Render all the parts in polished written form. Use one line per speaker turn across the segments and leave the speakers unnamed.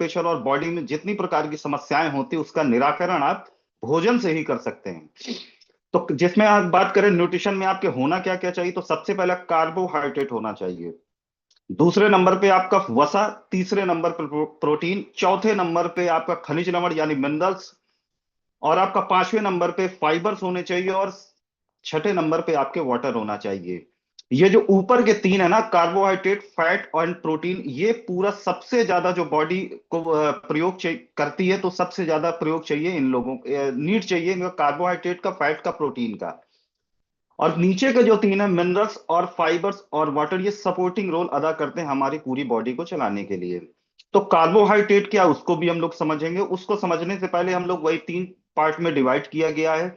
Pressure और body में जितनी प्रकार की समस्याएं होती है उसका निराकरण आप भोजन से ही कर सकते हैं। तो जिसमें आप बात करें न्यूट्रिशन में आपके होना क्या क्या चाहिए, तो सबसे पहला कार्बोहाइड्रेट होना चाहिए, दूसरे नंबर पे आपका वसा, तीसरे नंबर पर प्रोटीन, चौथे नंबर पे आपका खनिज लवण यानी मिनरल्स, और आपका पांचवें नंबर पे फाइबर्स होने चाहिए, और छठे नंबर पे आपके वाटर होना चाहिए। ये जो ऊपर के तीन है ना, कार्बोहाइड्रेट, फैट और प्रोटीन, ये पूरा सबसे ज्यादा जो बॉडी को करती है, तो सबसे ज्यादा प्रयोग चाहिए इन लोगों, नीड चाहिए इनका, कार्बोहाइड्रेट का, फैट का, प्रोटीन का। और नीचे के जो तीन है, मिनरल्स और फाइबर्स और वाटर, ये सपोर्टिंग रोल अदा करते हैं हमारी पूरी बॉडी को चलाने के लिए। तो कार्बोहाइड्रेट क्या, उसको भी हम लोग समझेंगे। उसको समझने से पहले हम लोग वही तीन पार्ट में डिवाइड किया गया है।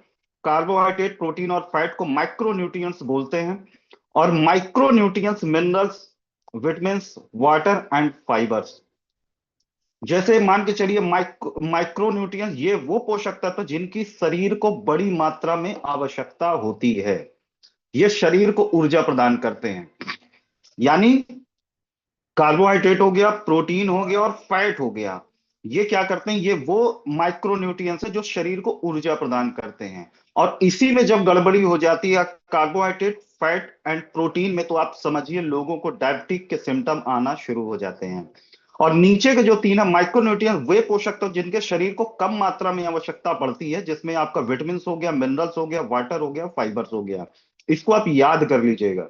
कार्बोहाइड्रेट, प्रोटीन और फैट को माइक्रो न्यूट्रिएंट्स बोलते हैं, और micro nutrients minerals, vitamin, water and fibres. जैसे मान के चलिए, माइक्रो न्यूट्रिएंट्स ये वो पोषक तत्व जिनकी शरीर को बड़ी मात्रा में आवश्यकता होती है, ये शरीर को ऊर्जा प्रदान करते हैं। यानी कार्बोहाइड्रेट हो गया, प्रोटीन हो गया और फैट हो गया, ये क्या करते हैं, ये वो माइक्रोन्यूट्रिएंट्स है जो शरीर को ऊर्जा प्रदान करते हैं। और इसी में जब गड़बड़ी हो जाती है कार्बोहाइड्रेट, फैट एंड प्रोटीन में, तो आप समझिए लोगों को डायबिटीज के सिम्टम आना शुरू हो जाते हैं। और नीचे के जो तीन है माइक्रोन्यूट्रिएंट्स, वे पोषक तत्व जिनके शरीर को कम मात्रा में आवश्यकता पड़ती है, जिसमें आपका विटामिन हो गया, मिनरल्स हो गया, वाटर हो गया, फाइबर्स हो गया। इसको आप याद कर लीजिएगा।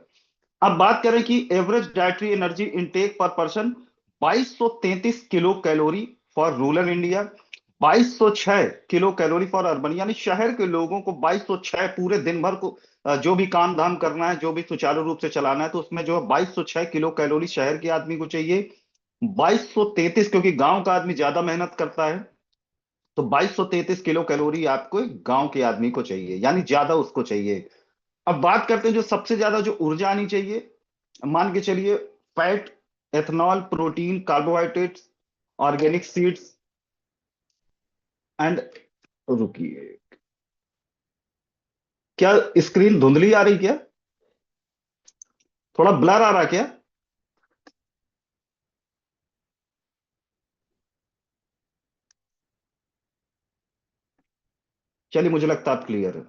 अब बात करें कि एवरेज डाइटरी एनर्जी इनटेक पर person 2233 kilo calorie for rural India, 2206 kilo calorie for urban, यानी शहर के लोगों को 2206 पूरे दिन भर को जो भी काम धाम करना है, जो भी सुचारू रूप से चलाना है, तो उसमें जो है 2206 किलो कैलोरी शहर के आदमी को चाहिए। 2233, क्योंकि गांव का आदमी ज्यादा मेहनत करता है, तो 2233 किलो कैलोरी आपको गांव के आदमी को चाहिए, यानी ज्यादा उसको चाहिए। अब बात करते हैं जो सबसे ज्यादा जो ऊर्जा आनी चाहिए, मान के चलिए fat, ethanol, protein, carbohydrates, organic seeds and, रुकिए, क्या स्क्रीन धुंधली आ रही क्या, थोड़ा ब्लर आ रहा क्या? चलिए, मुझे लगता है आप क्लियर है।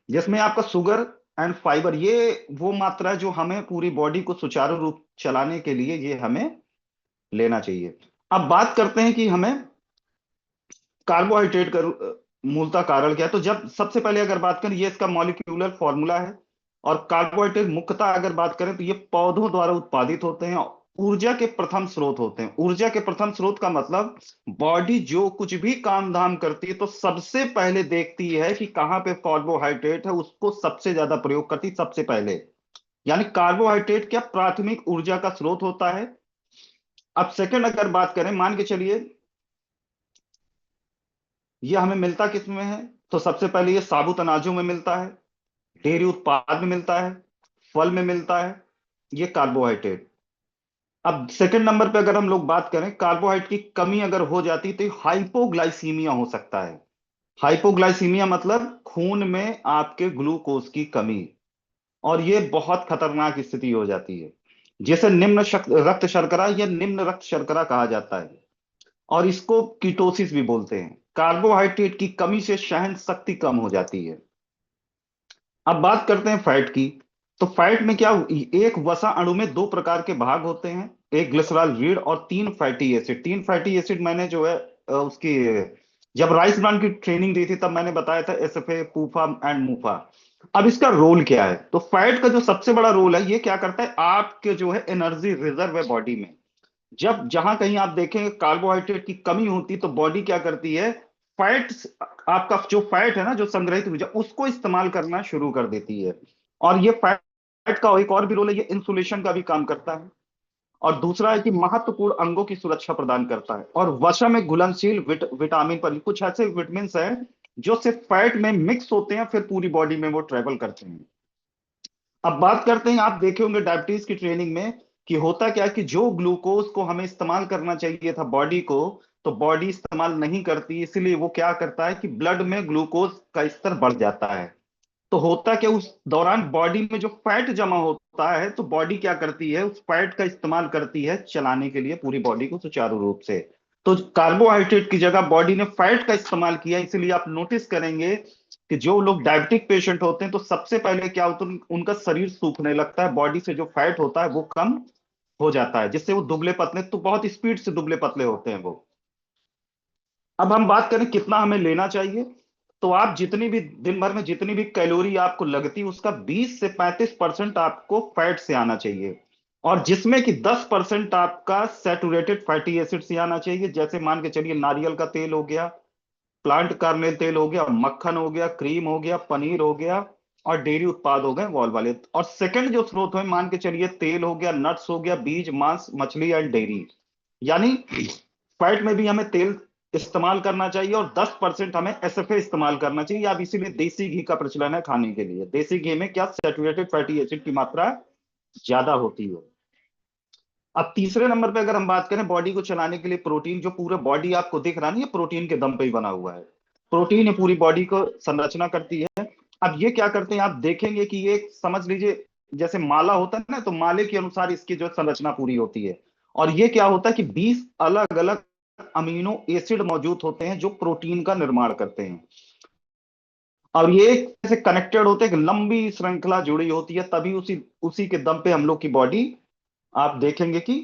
जिसमें आपका शुगर एंड फाइबर, ये वो मात्रा है जो हमें पूरी बॉडी को सुचारू रूप चलाने के लिए ये हमें लेना चाहिए। अब बात करते हैं कि हमें कार्बोहाइड्रेट का मूलतः कारण क्या है। तो जब सबसे पहले अगर बात करें, ये इसका मॉलिक्यूलर फॉर्मूला है। और कार्बोहाइड्रेट मुख्यतः अगर बात करें तो ये पौधों द्वारा उत्पादित होते हैं, ऊर्जा के प्रथम स्रोत होते हैं। ऊर्जा के प्रथम स्रोत का मतलब, बॉडी जो कुछ भी काम धाम करती है तो सबसे पहले देखती है कि कहां पे कार्बोहाइड्रेट है, उसको सबसे ज्यादा प्रयोग करती है सबसे पहले। यानी कार्बोहाइड्रेट क्या प्राथमिक ऊर्जा का स्रोत होता है। अब सेकंड अगर बात करें, मान के चलिए ये हमें मिलता किस में है, तो सबसे पहले ये साबुत अनाजों में मिलता है, डेयरी उत्पाद में मिलता है, फल में मिलता है, ये कार्बोहाइड्रेट। अब सेकंड नंबर पे अगर हम लोग बात करें, कार्बोहाइड्रेट की कमी अगर हो जाती तो हाइपोग्लाइसीमिया हो सकता है। हाइपोग्लाइसीमिया मतलब खून में आपके ग्लूकोज की कमी, और ये बहुत खतरनाक स्थिति हो जाती है, जिसे रक्त शर्करा या निम्न रक्त शर्करा कहा जाता है, और इसको कीटोसिस भी बोलते हैं। कार्बोहाइड्रेट की कमी से सहन शक्ति कम हो जाती है। अब बात करते हैं फैट की। तो फैट में क्या, एक वसा अणु में दो प्रकार के भाग होते हैं, एक ग्लिसरॉल रीड और तीन फैटी एसिड। तीन फैटी एसिड मैंने जो है उसकी, जब राइस ब्रांड की ट्रेनिंग दी थी तब मैंने बताया था, एसएफए, पूफा एंड मूफा। अब इसका रोल क्या है, तो फैट का जो सबसे बड़ा रोल है, ये क्या करता है, आपके जो है एनर्जी रिजर्व है बॉडी में। जब जहां कहीं आप देखेंगे कार्बोहाइड्रेट की कमी होती तो बॉडी क्या करती है, फैट, आपका जो फैट है ना, जो संग्रहित ऊर्जा, उसको इस्तेमाल करना शुरू कर देती है। और ये फैट का एक और भी रोल है, ये इंसुलेशन का भी काम करता है। और दूसरा है कि महत्वपूर्ण अंगों की सुरक्षा प्रदान करता है। और वसा में घुलनशील विटामिन, पर कुछ ऐसे विटामिन हैं जो सिर्फ फैट में मिक्स होते हैं, फिर पूरी बॉडी में वो ट्रेवल करते हैं। अब बात करते हैं, आप देखे होंगे डायबिटीज की ट्रेनिंग में कि होता क्या है कि जो ग्लूकोज को हमें इस्तेमाल करना चाहिए था बॉडी को, तो बॉडी इस्तेमाल नहीं करती, इसलिए वो क्या करता है कि ब्लड में ग्लूकोज का स्तर बढ़ जाता है। तो होता क्या, उस दौरान बॉडी में जो फैट जमा होता है, तो बॉडी क्या करती है, उस फैट का इस्तेमाल करती है चलाने के लिए पूरी बॉडी को सुचारू रूप से। तो कार्बोहाइड्रेट की जगह बॉडी ने फैट का इस्तेमाल किया, इसीलिए आप नोटिस करेंगे कि जो लोग डायबिटिक पेशेंट होते हैं तो सबसे पहले क्या होता है, उनका शरीर सूखने लगता है, बॉडी से जो फैट होता है वो कम हो जाता है, जिससे वो दुबले पतले, तो बहुत स्पीड से दुबले पतले होते हैं वो। अब हम बात करें कितना हमें लेना चाहिए, तो आप जितनी भी दिन भर में जितनी भी कैलोरी आपको लगती है उसका 20 से 35% आपको फैट से आना चाहिए, और जिसमें कि 10% आपका सैचुरेटेड फैटी एसिड से आना चाहिए, जैसे मान के चलिए नारियल का तेल हो गया, प्लांट कार्नेल तेल हो गया, मक्खन हो गया, क्रीम हो गया, पनीर हो गया, और डेयरी उत्पाद हो गए वॉल वाले। और सेकंड जो स्रोत है मान के चलिए तेल हो गया, नट्स हो गया, बीज, मांस, मछली एंड डेयरी। यानी फैट में भी हमें तेल इस्तेमाल करना चाहिए, और 10% हमें एसएफए इस्तेमाल करना चाहिए। आप इसीलिए देसी घी का प्रचलन है खाने के लिए, देसी घी में क्या सैचुरेटेड फैटी एसिड की मात्रा ज्यादा होती है। अब तीसरे नंबर पे अगर हम बात करें बॉडी को चलाने के लिए प्रोटीन, जो पूरा बॉडी आपको दिख रहा नहीं है प्रोटीन के दम पे ही बना हुआ है, प्रोटीन ही पूरी बॉडी को संरचना करती है। अब ये क्या करते हैं आप देखेंगे कि ये समझ लीजिए जैसे माला होता है ना, तो माले के अनुसार इसकी जो संरचना पूरी होती है, और ये क्या होता है कि 20 अलग अलग अमीनो एसिड मौजूद होते हैं जो प्रोटीन का निर्माण करते हैं, और ये ऐसे कनेक्टेड होते हैं कि लंबी श्रृंखला जुड़ी होती है, तभी उसी उसी के दम पे हम लोग की बॉडी आप देखेंगे कि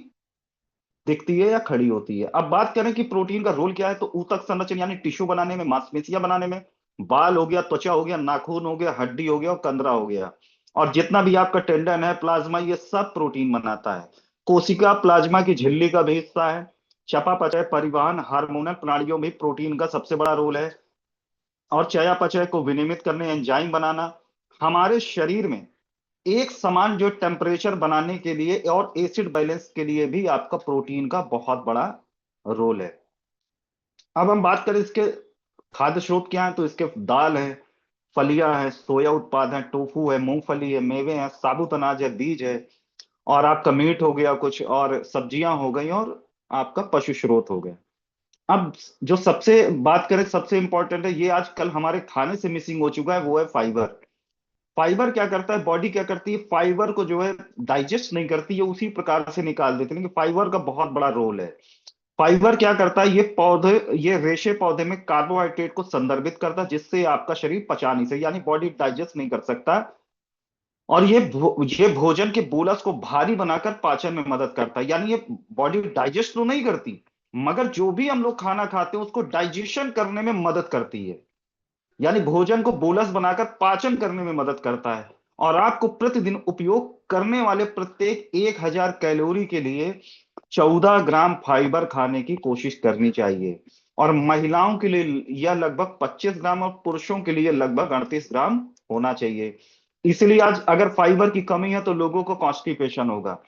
दिखती है या खड़ी होती है। अब बात करें कि प्रोटीन का रोल क्या है, तो ऊतक संरचना यानी टिश्यू बनाने में, मांसपेशियां बनाने में, बाल हो गया, त्वचा हो गया, नाखून हो गया, हड्डी हो गया और कंदरा हो गया, और जितना भी आपका टेंडन है, प्लाज्मा, ये सब प्रोटीन बनाता है। कोशिका प्लाज्मा की झिल्ली का भी हिस्सा है। चयापचय, परिवहन, हार्मोनल प्रणालियों में प्रोटीन का सबसे बड़ा रोल है, और चयापचय को विनियमित करने, एंजाइम बनाना, हमारे शरीर में एक समान जो टेम्परेचर बनाने के लिए और एसिड बैलेंस के लिए भी आपका प्रोटीन का बहुत बड़ा रोल है। अब हम बात करें इसके खाद्य स्रोत क्या है, तो इसके दाल है, फलियां है, सोया उत्पाद है, टोफू है, मूंगफली है, मेवे हैं, साबुत अनाज है, बीज है, और आपका मीट हो गया कुछ, और सब्जियां हो गई, और आपका पशु स्रोत हो गया। अब जो सबसे बात करें सबसे इंपॉर्टेंट है, ये आजकल हमारे खाने से मिसिंग हो चुका है, वो है फाइबर। फाइबर क्या करता है, बॉडी क्या करती है, फाइबर को जो है डाइजेस्ट नहीं करती है, उसी प्रकार से निकाल देती है, लेकिन फाइबर का बहुत बड़ा रोल है। फाइबर क्या करता है, ये रेशे पौधे में कार्बोहाइड्रेट को संदर्भित करता है, जिससे आपका शरीर पचा नहीं सकता, यानी बॉडी डाइजेस्ट नहीं कर सकता, और ये भोजन के बोलस को भारी बनाकर पाचन में मदद करता है। यानी ये बॉडी डाइजेस्ट तो नहीं करती, मगर जो भी हम लोग खाना खाते हैं उसको डाइजेशन करने में मदद करती है, यानी भोजन को बोलस बनाकर पाचन करने में मदद करता है। और आपको प्रतिदिन उपयोग करने वाले प्रत्येक 1000 कैलोरी के लिए 14 ग्राम फाइबर खाने की कोशिश करनी चाहिए, और महिलाओं के लिए यह लगभग 25 ग्राम और पुरुषों के लिए लगभग 38 ग्राम होना चाहिए। इसलिए आज अगर फाइबर की कमी है तो लोगों को कॉन्स्टिपेशन होगा।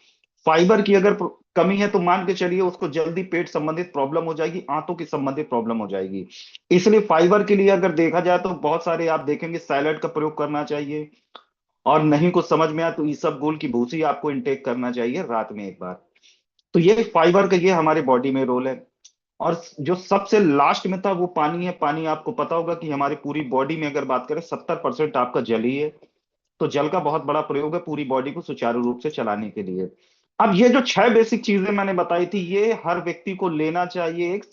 फाइबर की अगर कमी है तो मान के चलिए उसको जल्दी पेट संबंधित प्रॉब्लम हो जाएगी, आंतों की संबंधित प्रॉब्लम हो जाएगी। इसलिए फाइबर के लिए अगर देखा जाए तो बहुत सारे आप देखेंगे सैलड का प्रयोग करना चाहिए, और नहीं कुछ समझ में आया तो इसबगोल की भूसी आपको इंटेक करना चाहिए रात में एक बार। तो ये फाइबर का ये हमारे बॉडी में रोल है। और जो सबसे लास्ट में था वो पानी है। पानी आपको पता होगा कि हमारी पूरी बॉडी में अगर बात करें 70% आपका जल ही है, तो जल का बहुत बड़ा प्रयोग है पूरी बॉडी को सुचारू रूप से चलाने के लिए। अब ये जो 6 बेसिक चीजें मैंने बताई थी, ये हर व्यक्ति को लेना चाहिए, एक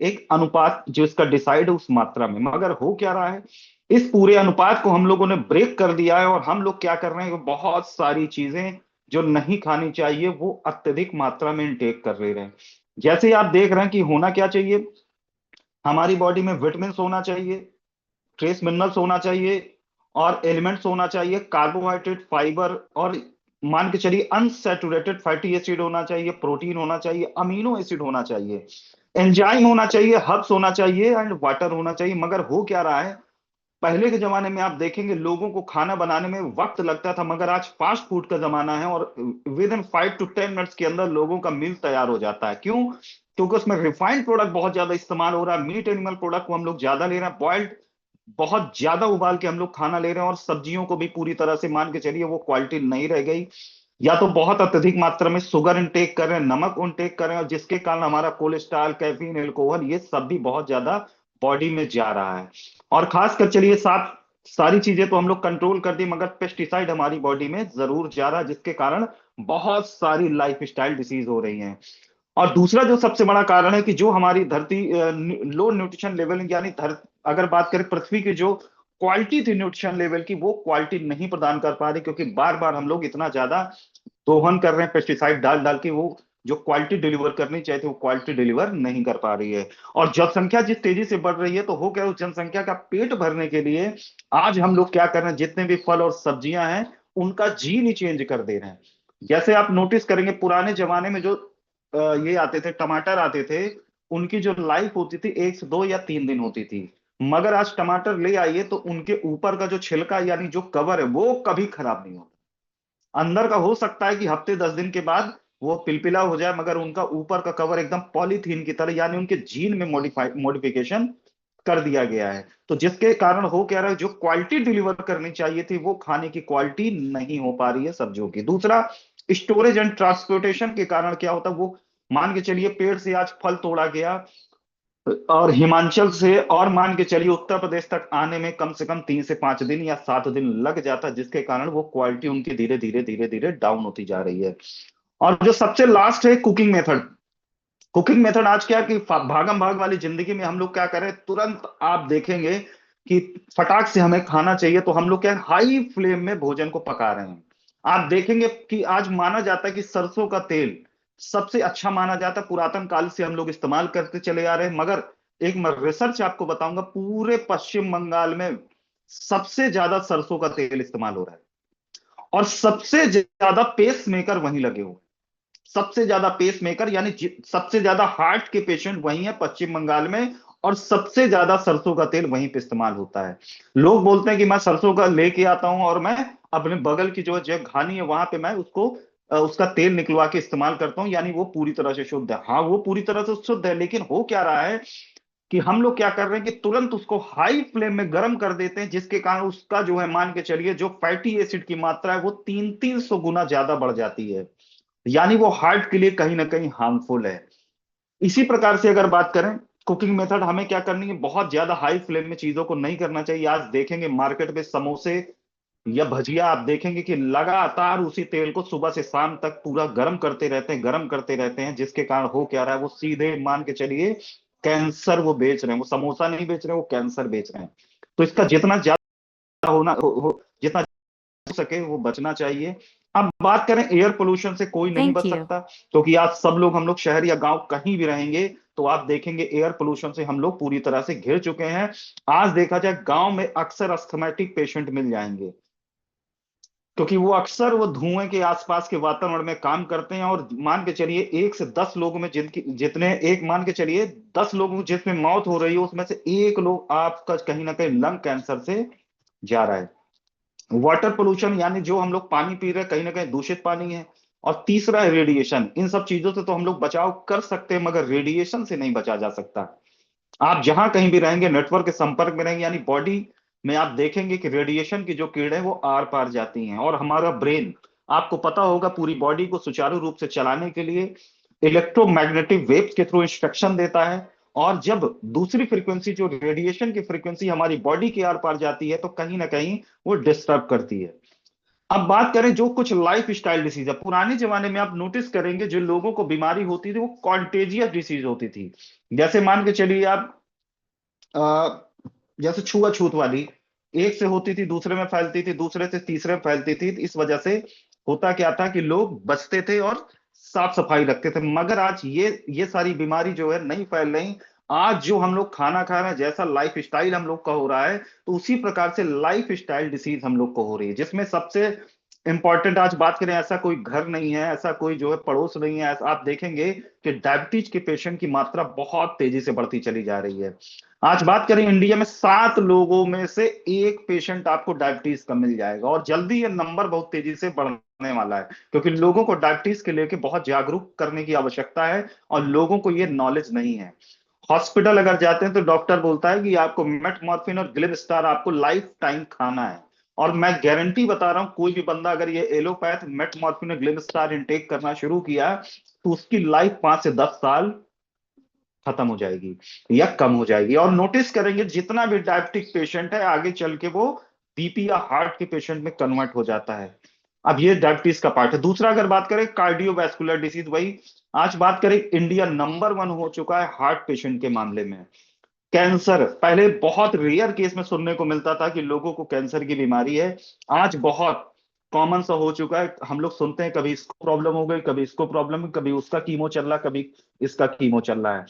एक अनुपात जो इसका डिसाइड है उस मात्रा में, मगर हो क्या रहा है, इस पूरे अनुपात को हम लोगों ने ब्रेक कर दिया है, और हम लोग क्या कर रहे हैं, बहुत सारी चीजें जो नहीं खानी चाहिए वो अत्यधिक मात्रा में इनटेक कर ले रहे हैं। जैसे ही आप देख रहे हैं कि होना क्या चाहिए, हमारी बॉडी में विटामिन होना चाहिए, ट्रेस मिनरल्स होना चाहिए, और एलिमेंट्स होना चाहिए, कार्बोहाइड्रेट, फाइबर, और मान के चलिए अनसैचुरेटेड फैटी एसिड होना चाहिए, प्रोटीन होना चाहिए, अमीनो एसिड होना चाहिए, एंजाइम होना चाहिए, हर्ब्स होना चाहिए, एंड वाटर होना चाहिए। मगर हो क्या रहा है, पहले के जमाने में आप देखेंगे लोगों को खाना बनाने में वक्त लगता था, मगर आज फास्ट फूड का जमाना है, और विद इन 5 to 10 मिनट्स के अंदर लोगों का मील तैयार हो जाता है। क्यों? क्योंकि उसमें रिफाइंड प्रोडक्ट बहुत ज्यादा इस्तेमाल हो रहा है, मीट एनिमल प्रोडक्ट को हम लोग ज्यादा ले रहे हैं, बॉइल्ड बहुत ज्यादा उबाल के हम लोग खाना ले रहे हैं, और सब्जियों को भी पूरी तरह से मान के चलिए वो क्वालिटी नहीं रह गई, या तो बहुत अत्यधिक मात्रा में शुगर इंटेक कर रहे हैं, नमक इंटेक कर रहे हैं, और जिसके कारण हमारा कोलेस्ट्रॉल, कैफीन, एल्कोहल, ये सब भी बहुत ज्यादा बॉडी में जा रहा है। और खासकर चलिए साथ सारी चीजें तो हम लोग कंट्रोल कर दी, मगर पेस्टिसाइड हमारी बॉडी में जरूर जा रहा है, जिसके कारण बहुत सारी लाइफ स्टाइल डिसीज हो रही हैं। और दूसरा जो सबसे बड़ा कारण है कि जो हमारी धरती लो न्यूट्रिशन लेवल, यानी अगर बात करें पृथ्वी की जो क्वालिटी थी न्यूट्रिशन लेवल की, वो क्वालिटी नहीं प्रदान कर पा रही, क्योंकि बार बार हम लोग इतना ज्यादा दोहन कर रहे हैं पेस्टिसाइड डाल डाल के, वो जो क्वालिटी डिलीवर करनी चाहिए थी वो क्वालिटी डिलीवर नहीं कर पा रही है। और जनसंख्या जिस तेजी से बढ़ रही है, तो हो क्या, उस जनसंख्या का पेट भरने के लिए आज हम लोग क्या कर रहे हैं, जितने भी फल और सब्जियां हैं उनका जीन ही चेंज कर दे रहे हैं। जैसे आप नोटिस करेंगे पुराने जमाने में जो ये आते थे, टमाटर आते थे, उनकी जो लाइफ होती थी 1 से 2 या 3 दिन होती थी। मगर आज टमाटर ले आइए तो उनके ऊपर का जो छिलका यानी जो कवर है वो कभी खराब नहीं होता। अंदर का हो सकता है कि हफ्ते 10 दिन के बाद वो पिलपिला हो जाए, मगर उनका ऊपर का कवर एकदम पॉलीथीन की तरह, यानी उनके जीन में मॉडिफिकेशन कर दिया गया है। तो जिसके कारण हो क्या रहा है, जो क्वालिटी डिलीवर करनी चाहिए थी वो खाने की क्वालिटी नहीं हो पा रही है सब्जियों की। दूसरा, स्टोरेज एंड ट्रांसपोर्टेशन के कारण क्या होता है, वो मान के चलिए पेड़ से आज फल तोड़ा गया और हिमाचल से, और मान के चलिए उत्तर प्रदेश तक आने में कम से कम 3 से 5 दिन या 7 दिन लग जाता, जिसके कारण वो क्वालिटी उनकी धीरे धीरे धीरे धीरे डाउन होती जा रही है। और जो सबसे लास्ट है कुकिंग मेथड। कुकिंग मेथड आज क्या है कि भागम भाग वाली जिंदगी में हम लोग क्या करें, तुरंत आप देखेंगे कि फटाक से हमें खाना चाहिए, तो हम लोग क्या हाई फ्लेम में भोजन को पका रहे हैं। आप देखेंगे कि आज माना जाता है कि सरसों का तेल सबसे अच्छा माना जाता है, पुरातन काल से हम लोग इस्तेमाल करते चले आ रहे हैं। मगर एक मैं रिसर्च आपको बताऊंगा, पूरे पश्चिम बंगाल में सबसे ज्यादा सरसों का तेल इस्तेमाल हो रहा है, और सबसे ज्यादा पेस मेकर वहीं लगे हुए हैं। सबसे ज्यादा पेस मेकर यानी सबसे ज्यादा हार्ट के पेशेंट वही है पश्चिम बंगाल में, और सबसे ज्यादा सरसों का तेल वहीं पे इस्तेमाल होता है। लोग बोलते हैं कि मैं सरसों का लेके आता हूं और मैं अपने बगल की जो जगह घानी है वहां पे मैं उसको उसका तेल निकलवा के इस्तेमाल करता हूं, यानी वो पूरी तरह से शुद्ध है। हाँ, वो पूरी तरह से शुद्ध है, लेकिन हो क्या रहा है कि हम लोग क्या कर रहे हैं कि तुरंत उसको हाई फ्लेम में गर्म कर देते हैं, जिसके कारण उसका जो है, मान के चलिए, जो फैटी एसिड की मात्रा है वो 300-300 गुना ज्यादा बढ़ जाती है, यानी वो हार्ट के लिए कहीं ना कहीं हार्मफुल है। इसी प्रकार से अगर बात करें कुकिंग मेथड, हमें क्या करनी है, बहुत ज्यादा हाई फ्लेम में चीजों को नहीं करना चाहिए। आज देखेंगे मार्केट में समोसे या भजिया, आप देखेंगे कि लगातार उसी तेल को सुबह से शाम तक पूरा गर्म करते रहते हैं, गर्म करते रहते हैं, जिसके कारण हो क्या रहा है, वो सीधे मान के चलिए कैंसर वो बेच रहे हैं। वो समोसा नहीं बेच रहे हैं, वो कैंसर बेच रहे हैं। तो इसका जितना ज्यादा जितना हो सके वो बचना चाहिए। अब बात करें एयर पोल्यूशन से, कोई नहीं
Thank
बच
you.
सकता, क्योंकि आज सब लोग, हम लोग शहर या गांव कहीं भी रहेंगे तो आप देखेंगे एयर पोल्यूशन से हम लोग पूरी तरह से घिर चुके हैं। आज देखा जाए गांव में अक्सर अस्थमैटिक पेशेंट मिल जाएंगे, क्योंकि वो अक्सर वो धुएं के आसपास के वातावरण में काम करते हैं। और मान के चलिए 1 से 10 लोगों में जिनकी जितने एक मान के चलिए 10 लोगों जिसमें मौत हो रही है, उसमें से एक लोग आपका कहीं ना कहीं लंग कैंसर से जा रहा है। वाटर पोल्यूशन, यानी जो हम लोग पानी पी रहे हैं कहीं ना कहीं दूषित पानी है। और तीसरा है रेडिएशन। इन सब चीजों से तो हम लोग बचाव कर सकते हैं, मगर रेडिएशन से नहीं बचा जा सकता। आप जहां कहीं भी रहेंगे नेटवर्क के संपर्क में रहेंगे, यानी बॉडी में आप देखेंगे कि रेडिएशन की जो किरणें वो आर पार जाती हैं। और हमारा ब्रेन, आपको पता होगा, पूरी बॉडी को सुचारू रूप से चलाने के लिए इलेक्ट्रोमैग्नेटिक वेव्स के थ्रू इंस्ट्रक्शन देता है। और जब दूसरी फ्रीक्वेंसी, जो रेडिएशन की फ्रीक्वेंसी हमारी बॉडी के आर पार जाती है, तो कहीं ना कहीं वो डिस्टर्ब करती है। अब बात करें जो कुछ लाइफ स्टाइल डिसीज है, पुराने जमाने में आप नोटिस करेंगे जो लोगों को बीमारी होती थी वो कॉन्टेजियस डिसीज होती थी। जैसे मान के चलिए आप अ, जैसे छुआछूत वाली, एक से होती थी दूसरे में फैलती थी, दूसरे से तीसरे में फैलती थी। इस वजह से होता क्या था कि लोग बचते थे और साफ सफाई रखते थे। मगर आज ये सारी बीमारी जो है नहीं फैल रही। आज जो हम लोग खाना खा रहे हैं, जैसा लाइफ स्टाइल हम लोग का हो रहा है, तो उसी प्रकार से लाइफ स्टाइल डिसीज हम लोग को हो रही है, जिसमें सबसे इंपॉर्टेंट आज बात करें, ऐसा कोई घर नहीं है, ऐसा कोई जो है पड़ोस नहीं है, आप देखेंगे कि डायबिटीज के पेशेंट की मात्रा बहुत तेजी से बढ़ती चली जा रही है। आज बात करें इंडिया में 7 लोगों में से एक पेशेंट आपको डायबिटीज का मिल जाएगा, और जल्दी ये नंबर बहुत तेजी से बढ़ने वाला है, क्योंकि लोगों को डायबिटीज के लेके बहुत जागरूक करने की आवश्यकता है, और लोगों को ये नॉलेज नहीं है। हॉस्पिटल अगर जाते हैं तो डॉक्टर बोलता है कि आपको मेटमॉर्फिन और ग्लिबस्टार आपको लाइफ टाइम खाना है। और मैं गारंटी बता रहा हूं, कोई भी बंदा अगर ये एलोपैथ मेटमॉर्फिन और ग्लिबस्टार इनटेक करना शुरू किया, तो उसकी लाइफ 5 से 10 साल खत्म हो जाएगी या कम हो जाएगी। और नोटिस करेंगे जितना भी डायबिटिक पेशेंट है, आगे चल के वो बीपी या हार्ट के पेशेंट में कन्वर्ट हो जाता है। अब ये डायबिटीज का पार्ट है। दूसरा अगर बात करें कार्डियोवैस्कुलर डिसीज, वही आज बात करें, इंडिया नंबर वन हो चुका है हार्ट पेशेंट के मामले में। कैंसर पहले बहुत रेयर केस में सुनने को मिलता था कि लोगों को कैंसर की बीमारी है, आज बहुत कॉमन सा हो चुका है। हम लोग सुनते हैं कभी इसको प्रॉब्लम हो गई, कभी इसको प्रॉब्लम, कभी उसका कीमो चल रहा, कभी इसका कीमो चल रहा है।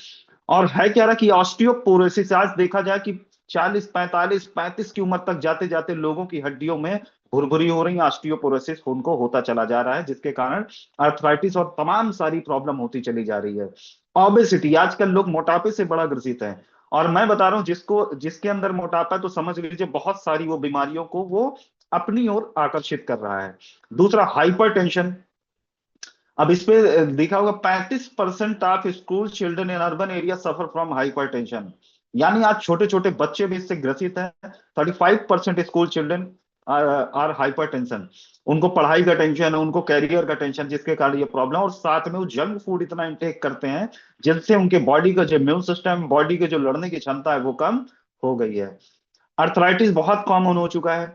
और है क्या रहा कि ऑस्टियोपोरोसिस आज देखा जाए कि 40 45 35 की उम्र तक जाते जाते लोगों की हड्डियों में भुरभुरी हो रही है, ऑस्टियोपोरोसिस उनको होता चला जा रहा है, जिसके कारण अर्थराइटिस और तमाम सारी प्रॉब्लम होती चली जा रही है। ओबेसिटी, आजकल लोग मोटापे से बड़ा ग्रसित है। और मैं बता रहा हूं, जिसको जिसके अंदर मोटापा है तो समझ लीजिए बहुत सारी वो बीमारियों को वो अपनी ओर आकर्षित कर रहा है। दूसरा, हाइपरटेंशन। अब इस पे देखा होगा 35% of school children in urban area suffer from hypertension. यानी आज छोटे छोटे बच्चे भी इससे ग्रसित हैं। 35% स्कूल चिल्ड्रन आर हाइपरटेंशन। उनको पढ़ाई का टेंशन है, उनको कैरियर का टेंशन, जिसके कारण ये प्रॉब्लम, और साथ में वो जंक फूड इतना इंटेक करते हैं जिनसे उनके बॉडी का जो इम्यून सिस्टम, बॉडी के जो लड़ने की क्षमता है वो कम हो गई है। अर्थराइटिस बहुत कॉमन हो चुका है।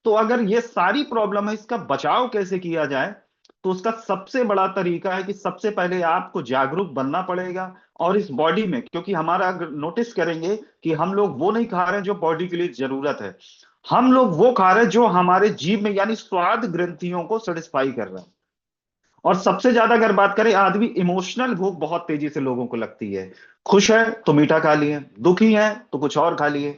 तो अगर ये सारी प्रॉब्लम है, इसका बचाव कैसे किया जाए? तो उसका सबसे बड़ा तरीका है कि सबसे पहले आपको जागरूक बनना पड़ेगा। और इस बॉडी में, क्योंकि हमारा, अगर नोटिस करेंगे कि हम लोग वो नहीं खा रहे हैं जो बॉडी के लिए जरूरत है, हम लोग वो खा रहे हैं जो हमारे जीभ में यानी स्वाद ग्रंथियों को सेटिस्फाई कर रहा है। और सबसे ज्यादा अगर बात करें, आदमी इमोशनल भूख बहुत तेजी से लोगों को लगती है। खुश है तो मीठा खा लिए, दुखी है तो कुछ और खा लिए।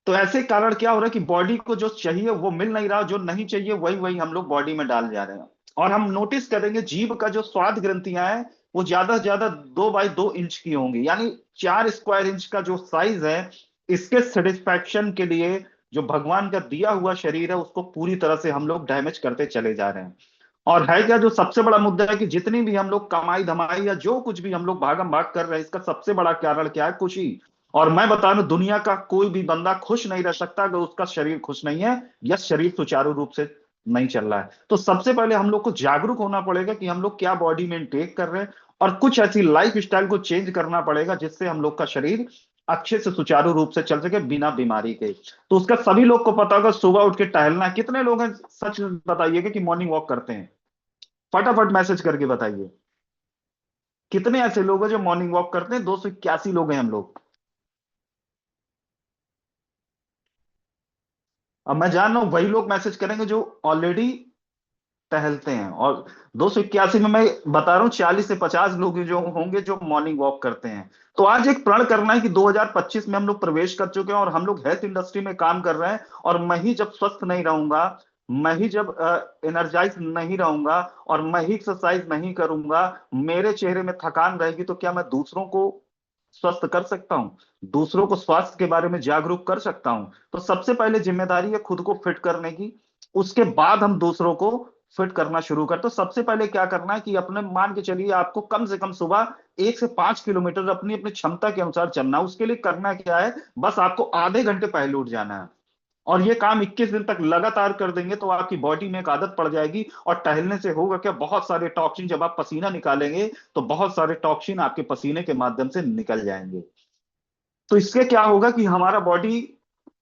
तो ऐसे कारण क्या हो रहा है कि बॉडी को जो चाहिए वो मिल नहीं रहा, जो नहीं चाहिए वही वही हम लोग बॉडी में डाल जा रहे हैं। और हम नोटिस करेंगे जीभ का जो स्वाद ग्रंथियां हैं वो ज्यादा से ज्यादा 2 बाई 2 इंच की होंगी, यानी 4 स्क्वायर इंच का जो साइज है। इसके सेटिस्फैक्शन के लिए जो भगवान का दिया हुआ शरीर है उसको पूरी तरह से हम लोग डैमेज करते चले जा रहे हैं। और है क्या, जो सबसे बड़ा मुद्दा है कि जितनी भी हम लोग कमाई धमाई या जो कुछ भी हम लोग भागम भाग कर रहे हैं, इसका सबसे बड़ा कारण क्या है? खुशी। और मैं बता रहा हूं, दुनिया का कोई भी बंदा खुश नहीं रह सकता अगर उसका शरीर खुश नहीं है या शरीर सुचारू रूप से नहीं चल रहा है। तो सबसे पहले हम लोग को जागरूक होना पड़ेगा कि हम लोग क्या बॉडी में इंटेक कर रहे हैं, और कुछ ऐसी लाइफ स्टाइल को चेंज करना पड़ेगा जिससे हम लोग का शरीर अच्छे से सुचारू रूप से चल सके बिना बीमारी के। तो उसका सभी लोग को पता होगा, सुबह उठ के टहलना। कितने लोग हैं, सच बताइएगा, कि मॉर्निंग वॉक करते हैं? फटाफट मैसेज करके बताइए, कितने ऐसे लोग हैं जो मॉर्निंग वॉक करते हैं? 281 लोग हैं हम लोग। अब मैं जान रहा हूं वही लोग मैसेज करेंगे जो ऑलरेडी टहलते हैं। और 281 में मैं बता रहा हूँ 40 से 50 लोग जो होंगे जो मॉर्निंग वॉक करते हैं। तो आज एक प्रण करना है कि 2025 में हम लोग प्रवेश कर चुके हैं और हम लोग हेल्थ इंडस्ट्री में काम कर रहे हैं। और मैं ही जब स्वस्थ नहीं रहूंगा, मैं ही जब एनर्जाइज नहीं रहूंगा, और मैं ही एक्सरसाइज नहीं करूंगा, मेरे चेहरे में थकान रहेगी, तो क्या मैं दूसरों को स्वस्थ कर सकता हूँ? दूसरों को स्वास्थ्य के बारे में जागरूक कर सकता हूँ? तो सबसे पहले जिम्मेदारी है खुद को फिट करने की। उसके बाद हम दूसरों को फिट करना शुरू कर। तो सबसे पहले क्या करना है कि अपने, मान के चलिए आपको कम से कम सुबह 1 से 5 किलोमीटर अपनी अपनी क्षमता के अनुसार चलना है। उसके लिए करना क्या है, बस आपको आधे घंटे पहले उठ जाना है। और ये काम 21 दिन तक लगातार कर देंगे तो आपकी बॉडी में एक आदत पड़ जाएगी। और टहलने से होगा क्या, बहुत सारे टॉक्सिन, जब आप पसीना निकालेंगे तो बहुत सारे टॉक्सिन आपके पसीने के माध्यम से निकल जाएंगे। तो इससे क्या होगा कि हमारा बॉडी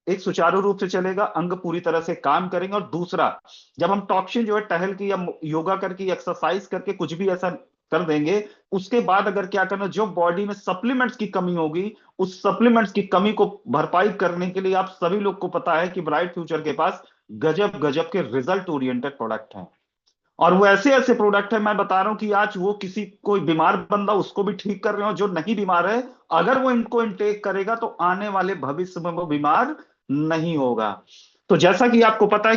एक सुचारू रूप से चलेगा, अंग पूरी तरह से काम करेंगे। और दूसरा, जब हम टॉक्सिन जो है टहल के या योगा करके, एक्सरसाइज करके कुछ भी ऐसा कर देंगे, उसके बाद अगर क्या करना, जो बॉडी में सप्लीमेंट्स की कमी होगी, उस सप्लीमेंट्स की कमी को भरपाई करने के लिए, आप सभी लोग को पता है कि ब्राइट फ्यूचर के पास गजब गजब के रिजल्ट ओरिएंटेड प्रोडक्ट हैं। और वो ऐसे ऐसे प्रोडक्ट है, मैं बता रहा हूं कि आज वो किसी, कोई बीमार बंदा उसको भी ठीक कर रहे हो, जो नहीं बीमार है अगर वो इनको इनटेक करेगा तो आने वाले भविष्य में वो बीमार नहीं होगा। तो जैसा कि आपको पता है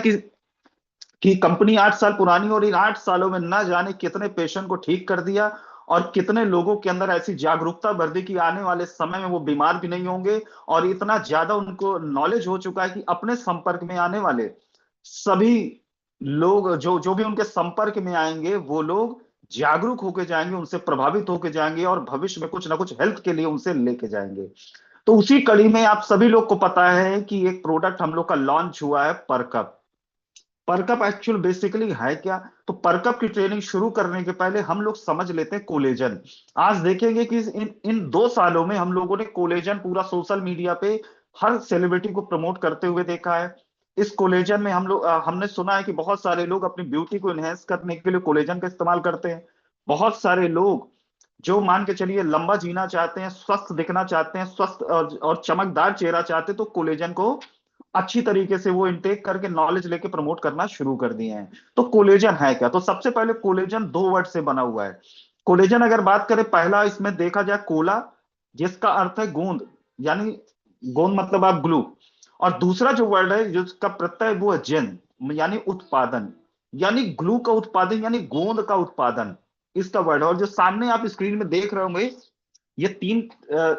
कि कंपनी 8 साल पुरानी, और इन 8 सालों में ना जाने कितने पेशेंट को ठीक कर दिया, और कितने लोगों के अंदर ऐसी जागरूकता भर दी कि आने वाले समय में वो बीमार भी नहीं होंगे। और इतना ज्यादा उनको नॉलेज हो चुका है कि अपने संपर्क में आने वाले सभी लोग, जो जो भी उनके संपर्क में आएंगे, वो लोग जागरूक होकर जाएंगे, उनसे प्रभावित होकर जाएंगे, और भविष्य में कुछ ना कुछ हेल्थ के लिए उनसे लेके जाएंगे। तो उसी कड़ी में आप सभी लोग को पता है कि एक प्रोडक्ट हम लोग का लॉन्च हुआ है, परकप। परकप एक्चुअल बेसिकली है क्या? तो परकप की ट्रेनिंग शुरू करने के पहले हम लोग समझ लेते हैं कोलेजन। आज देखेंगे कि इन इन 2 सालों में हम लोगों ने कोलेजन पूरा सोशल मीडिया पे हर सेलिब्रिटी को प्रमोट करते हुए देखा है। इस कोलेजन में हम लोग, हमने सुना है कि बहुत सारे लोग अपनी ब्यूटी को एनहेंस करने के लिए कोलेजन का इस्तेमाल करते हैं। बहुत सारे लोग जो मान के चलिए लंबा जीना चाहते हैं, स्वस्थ दिखना चाहते हैं, स्वस्थ और चमकदार चेहरा चाहते हैं, तो कोलेजन को अच्छी तरीके से वो इनटेक करके नॉलेज लेके प्रमोट करना शुरू कर दिए हैं। तो कोलेजन है क्या? तो सबसे पहले कोलेजन दो वर्ड से बना हुआ है। कोलेजन अगर बात करें, पहला इसमें देखा जाए कोला, जिसका अर्थ है गोंद, यानी गोंद मतलब आप ग्लू। और दूसरा जो वर्ड है जिसका प्रत्यय है, वो है जेन, यानी उत्पादन, यानी ग्लू का उत्पादन, यानी गोंद का उत्पादन, इसका वर्ड है। और जो सामने आप स्क्रीन में देख रहे होंगे, ये तीन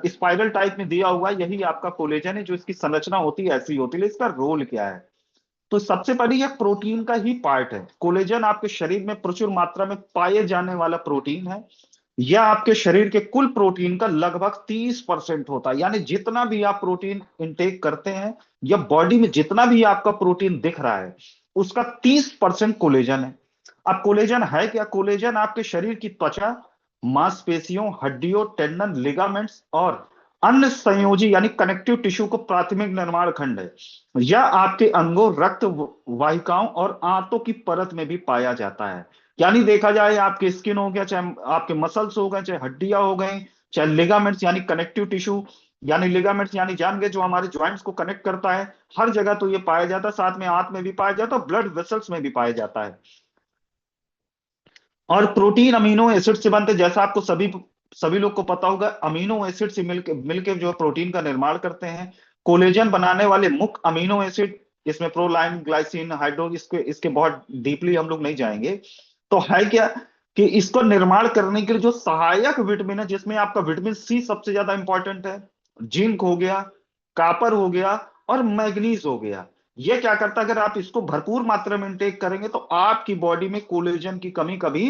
स्पाइरल टाइप में दिया हुआ है, यही आपका कोलेजन है। जो इसकी संरचना होती है ऐसी होती है, लेकिन इसका रोल क्या है? तो सबसे पहले यह प्रोटीन का ही पार्ट है। कोलेजन आपके शरीर में प्रचुर मात्रा में पाए जाने वाला प्रोटीन है। यह आपके शरीर के कुल प्रोटीन का लगभग 30% होता है। यानी जितना भी आप प्रोटीन इंटेक करते हैं, या बॉडी में जितना भी आपका प्रोटीन दिख रहा है, उसका 30% कोलेजन है। अब कोलेजन है क्या? कोलेजन आपके शरीर की त्वचा, मांसपेशियों, हड्डियों, टेंडन, लिगामेंट्स और अन्य संयोजी यानी कनेक्टिव टिश्यू को प्राथमिक निर्माण खंड है। यह आपके अंगों, रक्त वाहिकाओं और आंतों की परत में भी पाया जाता है। यानी देखा जाए, आपके स्किन हो गया, चाहे आपके मसल्स हो गए, चाहे हड्डियां हो गई, चाहे लिगामेंट्स यानी कनेक्टिव टिश्यू, यानी लिगामेंट्स यानी जान गए जो हमारे ज्वाइंट्स को कनेक्ट करता है, हर जगह तो ये पाया जाता है। साथ में आंत में भी पाया जाता है, ब्लड वेसल्स में भी पाया जाता है। और प्रोटीन अमीनो एसिड से बनते हैं, जैसा आपको सभी सभी लोग को पता होगा, अमीनो एसिड से मिलके मिलके जो प्रोटीन का निर्माण करते हैं। कोलेजन बनाने वाले मुख्य अमीनो एसिड, इसमें प्रोलाइन, ग्लाइसिन, हाइड्रो, इसके इसके बहुत डीपली हम लोग नहीं जाएंगे। तो है क्या कि इसको निर्माण करने के लिए जो सहायक विटामिन है, जिसमें आपका विटामिन सी सबसे ज्यादा इंपॉर्टेंट है, जिंक हो गया, कापर हो गया और मैग्नीज हो गया। ये क्या करता है? अगर आप इसको भरपूर मात्रा में इंटेक करेंगे, तो आपकी बॉडी में कोलेजन की कमी कभी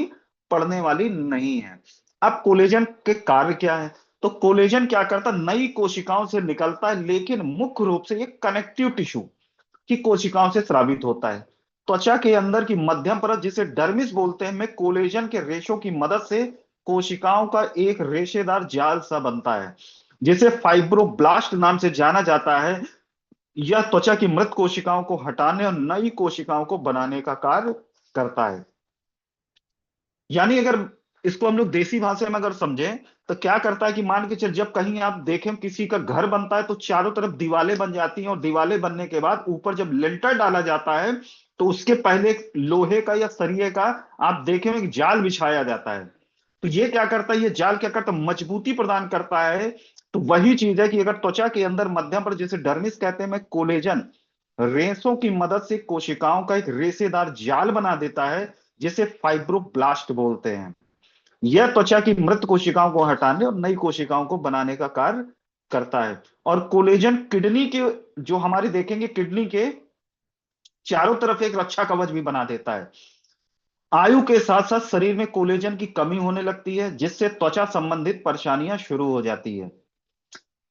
पड़ने वाली नहीं है। अब कोलेजन के कार्य क्या है? तो कोलेजन क्या करता है? नई कोशिकाओं से निकलता है, लेकिन मुख्य रूप से ये कनेक्टिव टिश्यू की कोशिकाओं से स्रावित होता है। त्वचा के अंदर की मध्यम परत, जिसे डर्मिस बोलते हैं, में कोलेजन के रेशों की मदद से कोशिकाओं का एक रेशेदार जाल सा बनता है, जिसे फाइब्रोब्लास्ट नाम से जाना जाता है। यह त्वचा की मृत कोशिकाओं को हटाने और नई कोशिकाओं को बनाने का कार्य करता है। यानी अगर इसको हम लोग देसी भाषा में अगर समझें, तो क्या करता है कि मान के चल, जब कहीं आप देखें किसी का घर बनता है, तो चारों तरफ दीवारें बन जाती हैं, और दीवारें बनने के बाद ऊपर जब लिंटर डाला जाता है, तो उसके पहले एक लोहे का या सरिये का आप देखें एक जाल बिछाया जाता है। तो ये क्या करता है? ये जाल क्या करता है? मजबूती प्रदान करता है। तो वही चीज है कि अगर त्वचा के अंदर मध्यम पर, जिसे डर्मिस कहते हैं, में कोलेजन रेशों की मदद से कोशिकाओं का एक रेशेदार जाल बना देता है, जिसे फाइब्रोब्लास्ट बोलते हैं। यह त्वचा की मृत कोशिकाओं को हटाने और नई कोशिकाओं को बनाने का कार्य करता है। और कोलेजन किडनी के, जो हमारी देखेंगे, किडनी के चारों तरफ एक रक्षा कवच भी बना देता है। आयु के साथ साथ शरीर में कोलेजन की कमी होने लगती है, जिससे त्वचा संबंधित परेशानियां शुरू हो जाती है।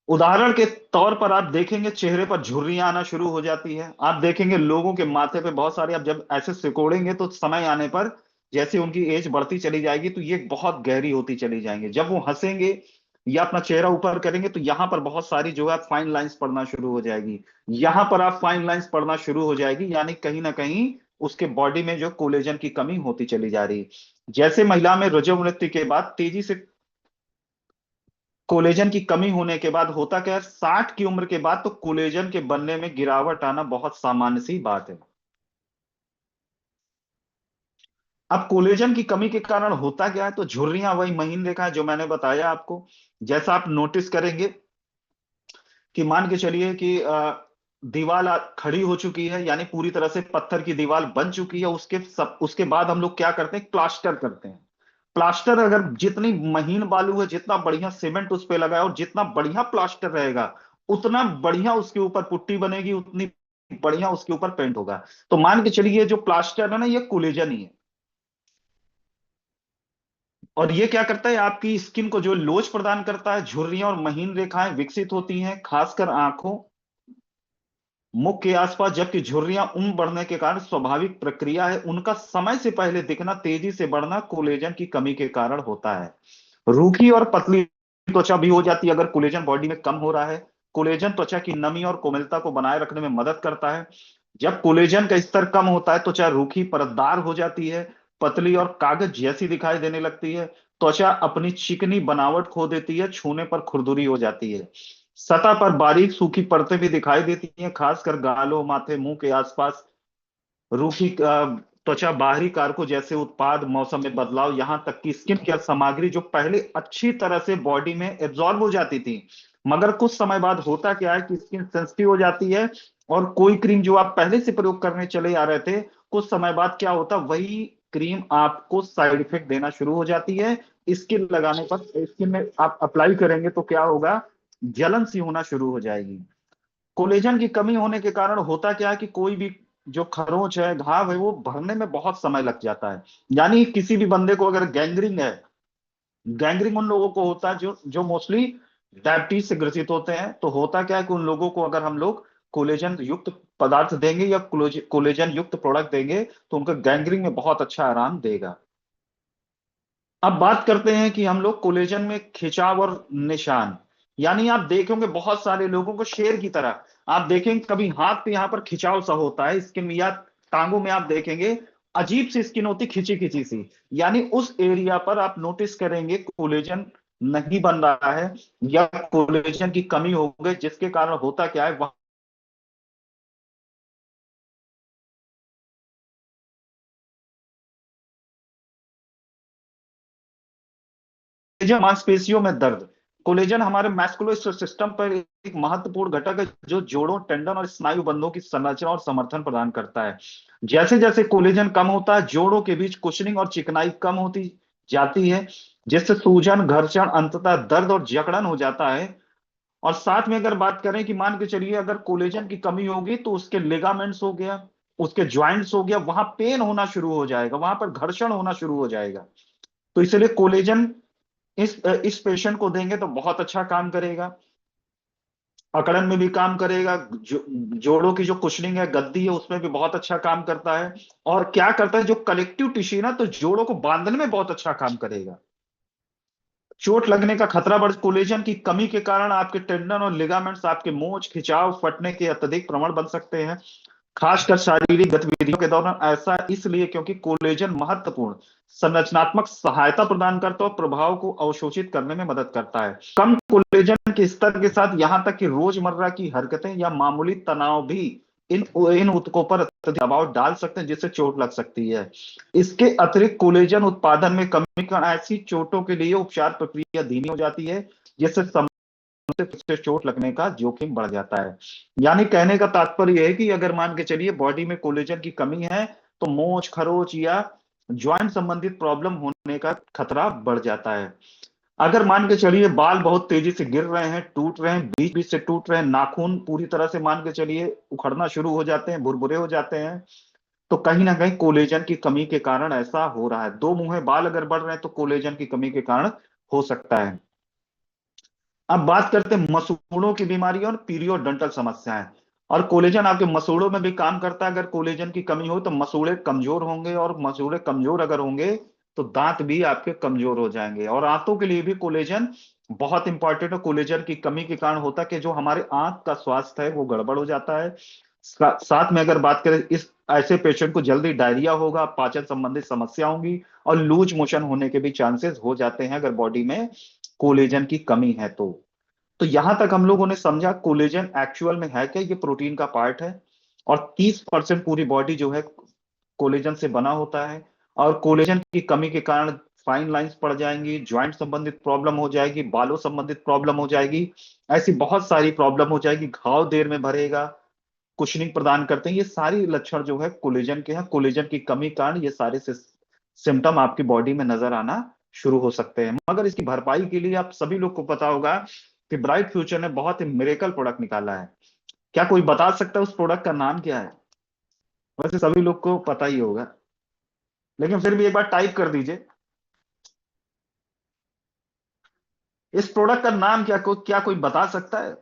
उदाहरण के तौर पर आप देखेंगे चेहरे पर झुर्रियां आना शुरू हो जाती है। आप देखेंगे लोगों के माथे पे बहुत सारे, आप जब ऐसे सिकोड़ेंगे, तो समय आने पर जैसे उनकी एज बढ़ती चली जाएगी, तो ये बहुत गहरी होती चली जाएंगी। जब वो हंसेंगे या अपना चेहरा ऊपर करेंगे, तो यहाँ पर बहुत सारी जो है फाइन लाइंस पड़ना शुरू हो जाएगी। यहाँ पर आप फाइन लाइंस पड़ना शुरू हो जाएगी, यानी कहीं ना कहीं उसके बॉडी में जो कोलेजन की कमी होती चली जा रही है। जैसे महिला में रजोवृत्ति के बाद तेजी से कोलेजन की कमी होने के बाद होता क्या है, 60 की उम्र के बाद तो कोलेजन के बनने में गिरावट आना बहुत सामान्य सी बात है। अब कोलेजन की कमी के कारण होता क्या है? तो झुर्रियां, वही महीन रेखा है जो मैंने बताया आपको। जैसा आप नोटिस करेंगे कि मान के चलिए कि दीवार खड़ी हो चुकी है, यानी पूरी तरह से पत्थर की दीवार बन चुकी है। उसके बाद हम लोग क्या करते हैं? प्लास्टर करते हैं। प्लास्टर, अगर जितनी महीन बालू है, जितना बढ़िया सीमेंट उस पे लगा है, और जितना बढ़िया प्लास्टर रहेगा, उतना बढ़िया उसके ऊपर पुट्टी बनेगी, उतनी बढ़िया उसके ऊपर पेंट होगा। तो मान के चलिए जो प्लास्टर है ना, ये कोलेजन ही है। और ये क्या करता है? आपकी स्किन को जो लोच प्रदान करता है, झुर्रियां और महीन रेखाएं विकसित होती हैं, खासकर आंखों, मुख के आसपास। जबकि झुर्रियां उम्र बढ़ने के कारण स्वाभाविक प्रक्रिया है, उनका समय से पहले दिखना, तेजी से बढ़ना कोलेजन की कमी के कारण होता है। रूखी और पतली त्वचा भी हो जाती है अगर कोलेजन बॉडी में कम हो रहा है। कोलेजन त्वचा की नमी और कोमलता को बनाए रखने में मदद करता है। जब कोलेजन का स्तर कम होता है, त्वचा रूखी, परतदार हो जाती है, पतली और कागज जैसी दिखाई देने लगती है। त्वचा अपनी चिकनी बनावट खो देती है, छूने पर खुरदुरी हो जाती है। सतह पर बारीक सूखी परतें भी दिखाई देती हैं, खासकर गालों, माथे, मुंह के आसपास। रूखी त्वचा, बाहरी कारकों जैसे उत्पाद, मौसम में बदलाव, यहाँ तक कि स्किन केयर सामग्री जो पहले अच्छी तरह से बॉडी में एब्जॉर्ब हो जाती थी, मगर कुछ समय बाद होता क्या है कि स्किन सेंसिटिव हो जाती है, और कोई क्रीम जो आप पहले से प्रयोग करने चले आ रहे थे, कुछ समय बाद क्या होता, वही क्रीम आपको साइड इफेक्ट देना शुरू हो जाती है। स्किन लगाने पर, स्किन में आप अप्लाई करेंगे तो क्या होगा, जलन सी होना शुरू हो जाएगी। कोलेजन की कमी होने के कारण होता क्या है कि कोई भी जो खरोंच है, घाव है, वो भरने में बहुत समय लग जाता है। यानी किसी भी बंदे को अगर गैंग्रीन है, गैंग्रीन उन लोगों को होता है जो जो मोस्टली डायबिटीज से ग्रसित होते हैं, तो होता क्या है कि उन लोगों को अगर हम लोग कोलेजन युक्त पदार्थ देंगे या कोलेजन युक्त प्रोडक्ट देंगे, तो उनको गैंग्रीन में बहुत अच्छा आराम देगा। अब बात करते हैं कि हम लोग कोलेजन में खिंचाव और निशान, यानी आप देखेंगे बहुत सारे लोगों को शेर की तरह, आप देखेंगे कभी हाथ पे यहाँ पर खिंचाव सा होता है स्किन में, या टांगों में आप देखेंगे अजीब सी स्किन होती, खिंची खिंची सी। यानी उस एरिया पर आप नोटिस करेंगे कोलेजन नहीं बन रहा है, या कोलेजन की कमी हो गई, जिसके कारण होता क्या है, कोलेजन मांसपेशियों में दर्द। कोलेजन हमारे मैस्कुलर सिस्टम पर एक महत्वपूर्ण घटक है जो जोड़ों, टेंडन और स्नायु बंधों की संरचना और समर्थन प्रदान करता है। जैसे जैसे कोलेजन कम होता है, जोड़ों के बीच कुशनिंग और चिकनाई कम होती जाती है, जिससे सूजन, घर्षण, अंततः दर्द और जकड़न हो जाता है। और साथ में अगर बात करें कि मान के चलिए अगर कोलेजन की कमी होगी तो उसके लिगामेंट्स हो गया, उसके ज्वाइंट्स हो गया, वहां पेन होना शुरू हो जाएगा, वहां पर घर्षण होना शुरू हो जाएगा। तो इसलिए कोलेजन इस पेशेंट को देंगे तो बहुत अच्छा काम करेगा, अकड़न में भी काम करेगा, जोड़ों की जो कुशनिंग है, गद्दी है, उसमें भी बहुत अच्छा काम करता है। और क्या करता है, जो कलेक्टिव टिश्यू ना, तो जोड़ों को बांधने में बहुत अच्छा काम करेगा। चोट लगने का खतरा बढ़, कोलेजन की कमी के कारण आपके टेंडन और लिगामेंट्स, आपके मोच, खिंचाव, फटने के अत्यधिक प्रवण बन सकते हैं, खासकर शारीरिक गतिविधियों के दौरान। ऐसा इसलिए क्योंकि कोलेजन महत्वपूर्ण संरचनात्मक सहायता प्रदान करता है और प्रभाव को अवशोषित करने में मदद करता है। कम कोलेजन के स्तर के साथ यहां तक कि रोजमर्रा की हरकतें या मामूली तनाव भी इन इन ऊतकों पर अत्यधिक दबाव डाल सकते हैं, जिससे चोट लग सकती है। इसके अतिरिक्त कोलेजन उत्पादन में कमी का ऐसी चोटों के लिए उपचार प्रक्रिया धीमी हो जाती है, जिससे से चोट लगने का जोखिम बढ़ जाता है। यानी कहने का तात्पर्य यह है कि अगर मान के चलिए बॉडी में कोलेजन की कमी है, तो मोच, खरोच या ज्वाइंट संबंधित प्रॉब्लम होने का खतरा बढ़ जाता है। अगर मान के चलिए बाल बहुत तेजी से गिर रहे हैं, टूट रहे हैं, बीच बीच से टूट रहे हैं, नाखून पूरी तरह से मान के चलिए उखड़ना शुरू हो जाते हैं, भुरभुरे हो जाते हैं, तो कहीं ना कहीं कोलेजन की कमी के कारण ऐसा हो रहा है। दो मुंहे बाल अगर बढ़ रहे हैं तो कोलेजन की कमी के कारण हो सकता है। अब बात करते हैं मसूड़ों की बीमारी और पीरियोडोंटल समस्याएं। और कोलेजन आपके मसूड़ों में भी काम करता है। अगर कोलेजन की कमी हो तो मसूड़े कमजोर होंगे, और मसूड़े कमजोर अगर होंगे तो दांत भी आपके कमजोर हो जाएंगे। और आंतों के लिए भी कोलेजन बहुत इंपॉर्टेंट है। कोलेजन की कमी के कारण होता है कि जो हमारे आंत का स्वास्थ्य है वो गड़बड़ हो जाता है। साथ में अगर बात करें, इस ऐसे पेशेंट को जल्दी डायरिया होगा, पाचन संबंधित समस्या होंगी, और लूज मोशन होने के भी चांसेस हो जाते हैं अगर बॉडी में कोलेजन की कमी है तो यहां तक हम लोगों ने समझा कोलेजन एक्चुअल में है क्या, ये प्रोटीन का पार्ट है। और 30% पूरी बॉडी जो है कोलेजन से बना होता है। और कोलेजन की कमी के कारण फाइन लाइंस पड़ जाएंगी, ज्वाइंट संबंधित प्रॉब्लम हो जाएगी, बालों संबंधित प्रॉब्लम हो जाएगी, ऐसी बहुत सारी प्रॉब्लम हो जाएगी, घाव देर में भरेगा, कुशनिंग प्रदान करते हैं। ये सारी लक्षण जो है कोलेजन के हैं। कोलेजन की कमी के कारण ये सारे सिम्टम आपकी बॉडी में नजर आना शुरू हो सकते हैं। मगर इसकी भरपाई के लिए आप सभी लोग को पता होगा कि ब्राइट फ्यूचर ने बहुत ही मिरेकल प्रोडक्ट निकाला है। क्या कोई बता सकता है उस प्रोडक्ट का नाम क्या है? वैसे सभी लोग को पता ही होगा, लेकिन फिर भी एक बार टाइप कर दीजिए, इस प्रोडक्ट का नाम क्या कोई बता सकता है?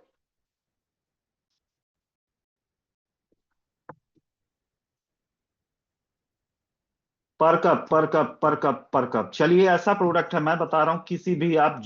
पर कप। चलिए, ऐसा प्रोडक्ट है, मैं बता रहा हूं, किसी भी आप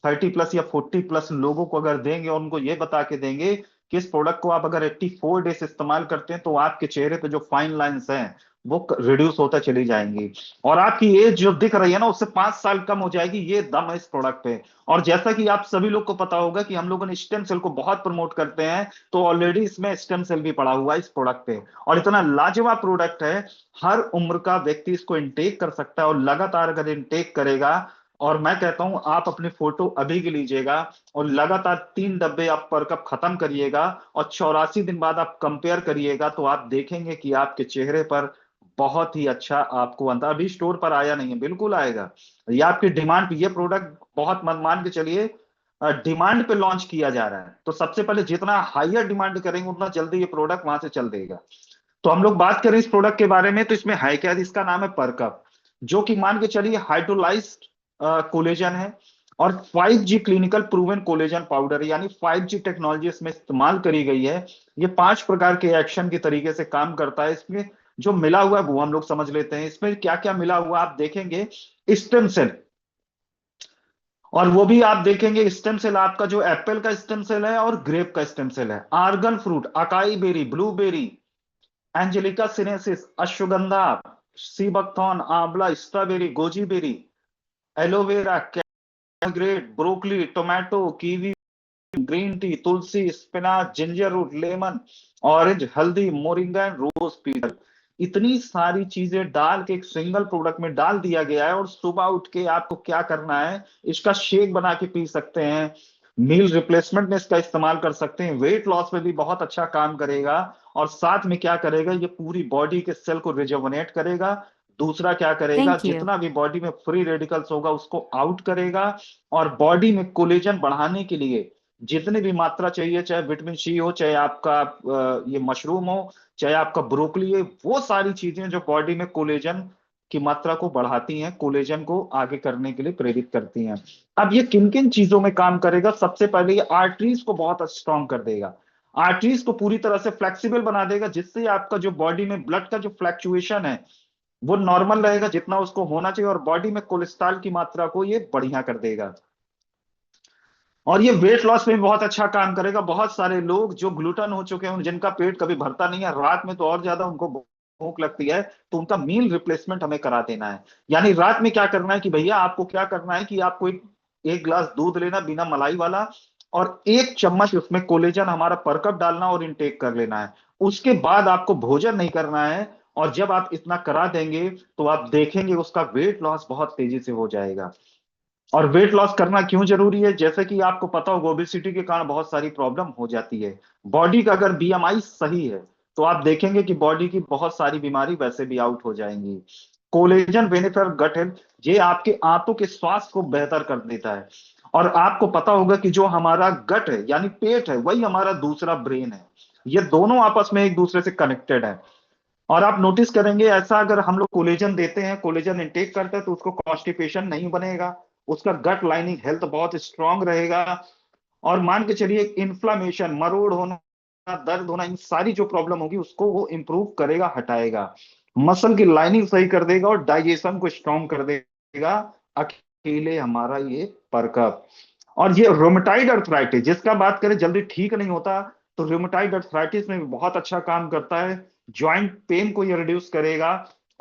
30+ या 40+ लोगों को अगर देंगे और उनको ये बता के देंगे कि इस प्रोडक्ट को आप अगर 84 डेज इस्तेमाल करते हैं तो आपके चेहरे पे जो फाइन लाइंस हैं वो रिड्यूस होता चली जाएंगी, और आपकी एज जो दिख रही है ना उससे 5 साल कम हो जाएगी। ये दम है इस प्रोडक्ट पे। और जैसा कि आप सभी लोग को पता होगा कि हम लोगों ने स्टेम सेल को बहुत प्रमोट करते हैं, तो ऑलरेडी इसमें स्टेम सेल भी पड़ा हुआ है इस प्रोडक्ट पे, और इतना लाजवाब प्रोडक्ट है। हर उम्र का व्यक्ति इसको इनटेक कर सकता है, और लगातार अगर इनटेक करेगा, और मैं कहता हूं आप अपनी फोटो अभी की लीजिएगा, और लगातार 3 डब्बे आप पर कप खत्म करिएगा, और 84 दिन बाद आप कंपेयर करिएगा, तो आप देखेंगे कि आपके चेहरे पर बहुत ही अच्छा आपको अंतर। अभी स्टोर पर आया नहीं है, बिल्कुल आएगा। ये आपकी डिमांड पे, ये प्रोडक्ट बहुत मन मान के चलिए डिमांड पे लॉन्च किया जा रहा है, तो सबसे पहले जितना हाईयर डिमांड करेंगे उतना जल्दी ये प्रोडक्ट वहां से चल देगा। तो हम लोग बात करें इस प्रोडक्ट के बारे में, तो इसमें है क्या, इसका नाम है परकप, जो कि मान के चलिए हाइड्रोलाइज्ड कोलेजन है, और 5G clinical proven collagen powder, यानी 5G टेक्नोलॉजी इसमें इस्तेमाल करी गई है। ये 5 प्रकार के एक्शन के तरीके से काम करता है। इसमें जो मिला हुआ है वो हम लोग समझ लेते हैं। इसमें क्या क्या मिला हुआ आप देखेंगे, स्टेम सेल, और वो भी आप देखेंगे स्टेम सेल आपका जो एप्पल का स्टेम सेल है और ग्रेप का स्टेम सेल है, argan fruit, acai berry, blueberry, angelica sinensis, ashwagandha, sea buckthorn, amla, strawberry, goji berry, aloe vera, कैग्रेट, broccoli, tomato, kiwi, green tea, tulsi, spinach, ginger root, lemon, orange, haldi, moringa and rose petal. इतनी सारी चीजें डाल के एक सिंगल प्रोडक्ट में डाल दिया गया है, और सुबह उठ के आपको क्या करना है, इसका शेक बना के पी सकते हैं, मील रिप्लेसमेंट में इसका इस्तेमाल कर सकते हैं, वेट लॉस में भी बहुत अच्छा काम करेगा, और साथ में क्या करेगा, ये पूरी बॉडी के सेल को रिजुवनेट करेगा। दूसरा क्या करेगा,
Thank you.
जितना भी बॉडी में फ्री रेडिकल्स होगा उसको आउट करेगा, और बॉडी में कोलेजन बढ़ाने के लिए जितनी भी मात्रा चाहिए, चाहे विटामिन सी हो, चाहे आपका ये मशरूम हो, चाहे आपका ब्रोकली है, वो सारी चीजें जो बॉडी में कोलेजन की मात्रा को बढ़ाती हैं, कोलेजन को आगे करने के लिए प्रेरित करती हैं। अब ये किन किन चीजों में काम करेगा, सबसे पहले ये आर्टरीज को बहुत स्ट्रांग कर देगा, आर्टरीज को पूरी तरह से फ्लेक्सिबल बना देगा, जिससे आपका जो बॉडी में ब्लड का जो फ्लक्चुएशन है वो नॉर्मल रहेगा जितना उसको होना चाहिए, और बॉडी में कोलेस्ट्रॉल की मात्रा को ये बढ़िया कर देगा। और ये वेट लॉस में भी बहुत अच्छा काम करेगा। बहुत सारे लोग जो ग्लूटन हो चुके हैं, जिनका पेट कभी भरता नहीं है, रात में तो और ज्यादा उनको भूख लगती है, तो उनका मील रिप्लेसमेंट हमें करा देना है। यानी रात में क्या करना है कि भैया आपको क्या करना है कि आपको एक गिलास दूध लेना बिना मलाई वाला, और 1 चम्मच उसमें कोलेजन हमारा पर कप डालना और इनटेक कर लेना है। उसके बाद आपको भोजन नहीं करना है, और जब आप इतना करा देंगे तो आप देखेंगे उसका वेट लॉस बहुत तेजी से हो जाएगा। और वेट लॉस करना क्यों जरूरी है, जैसे कि आपको पता होगा ओबेसिटी के कारण बहुत सारी प्रॉब्लम हो जाती है। बॉडी का अगर बीएमआई सही है तो आप देखेंगे कि बॉडी की बहुत सारी बीमारी वैसे भी आउट हो जाएंगी। कोलेजन बेनिफिट गट हेल्थ, ये आपके आंतों के स्वास्थ्य को बेहतर कर देता है। और आपको पता होगा कि जो हमारा गट है यानी पेट है, वही हमारा दूसरा ब्रेन है। ये दोनों आपस में एक दूसरे से कनेक्टेड है। और आप नोटिस करेंगे ऐसा, अगर हम लोग कोलेजन देते हैं, कोलेजन इंटेक करते हैं, तो उसको कॉन्स्टिपेशन नहीं बनेगा, उसका गट लाइनिंग हेल्थ बहुत स्ट्रांग रहेगा। और मान के चलिए इन्फ्लामेशन, मरोड़ होना, दर्द होना, इन सारी जो प्रॉब्लम होगी उसको वो इंप्रूव करेगा, हटाएगा। मसल की लाइनिंग सही कर देगा, और डाइजेशन को स्ट्रांग कर देगा, अकेले हमारा ये परकप। और ये रोमेटाइड अर्थराइटिस जिसका बात करें जल्दी ठीक नहीं होता, तो रोमेटाइड अर्थराइटिस में भी बहुत अच्छा काम करता है। जॉइंट पेन को ये रिड्यूस करेगा,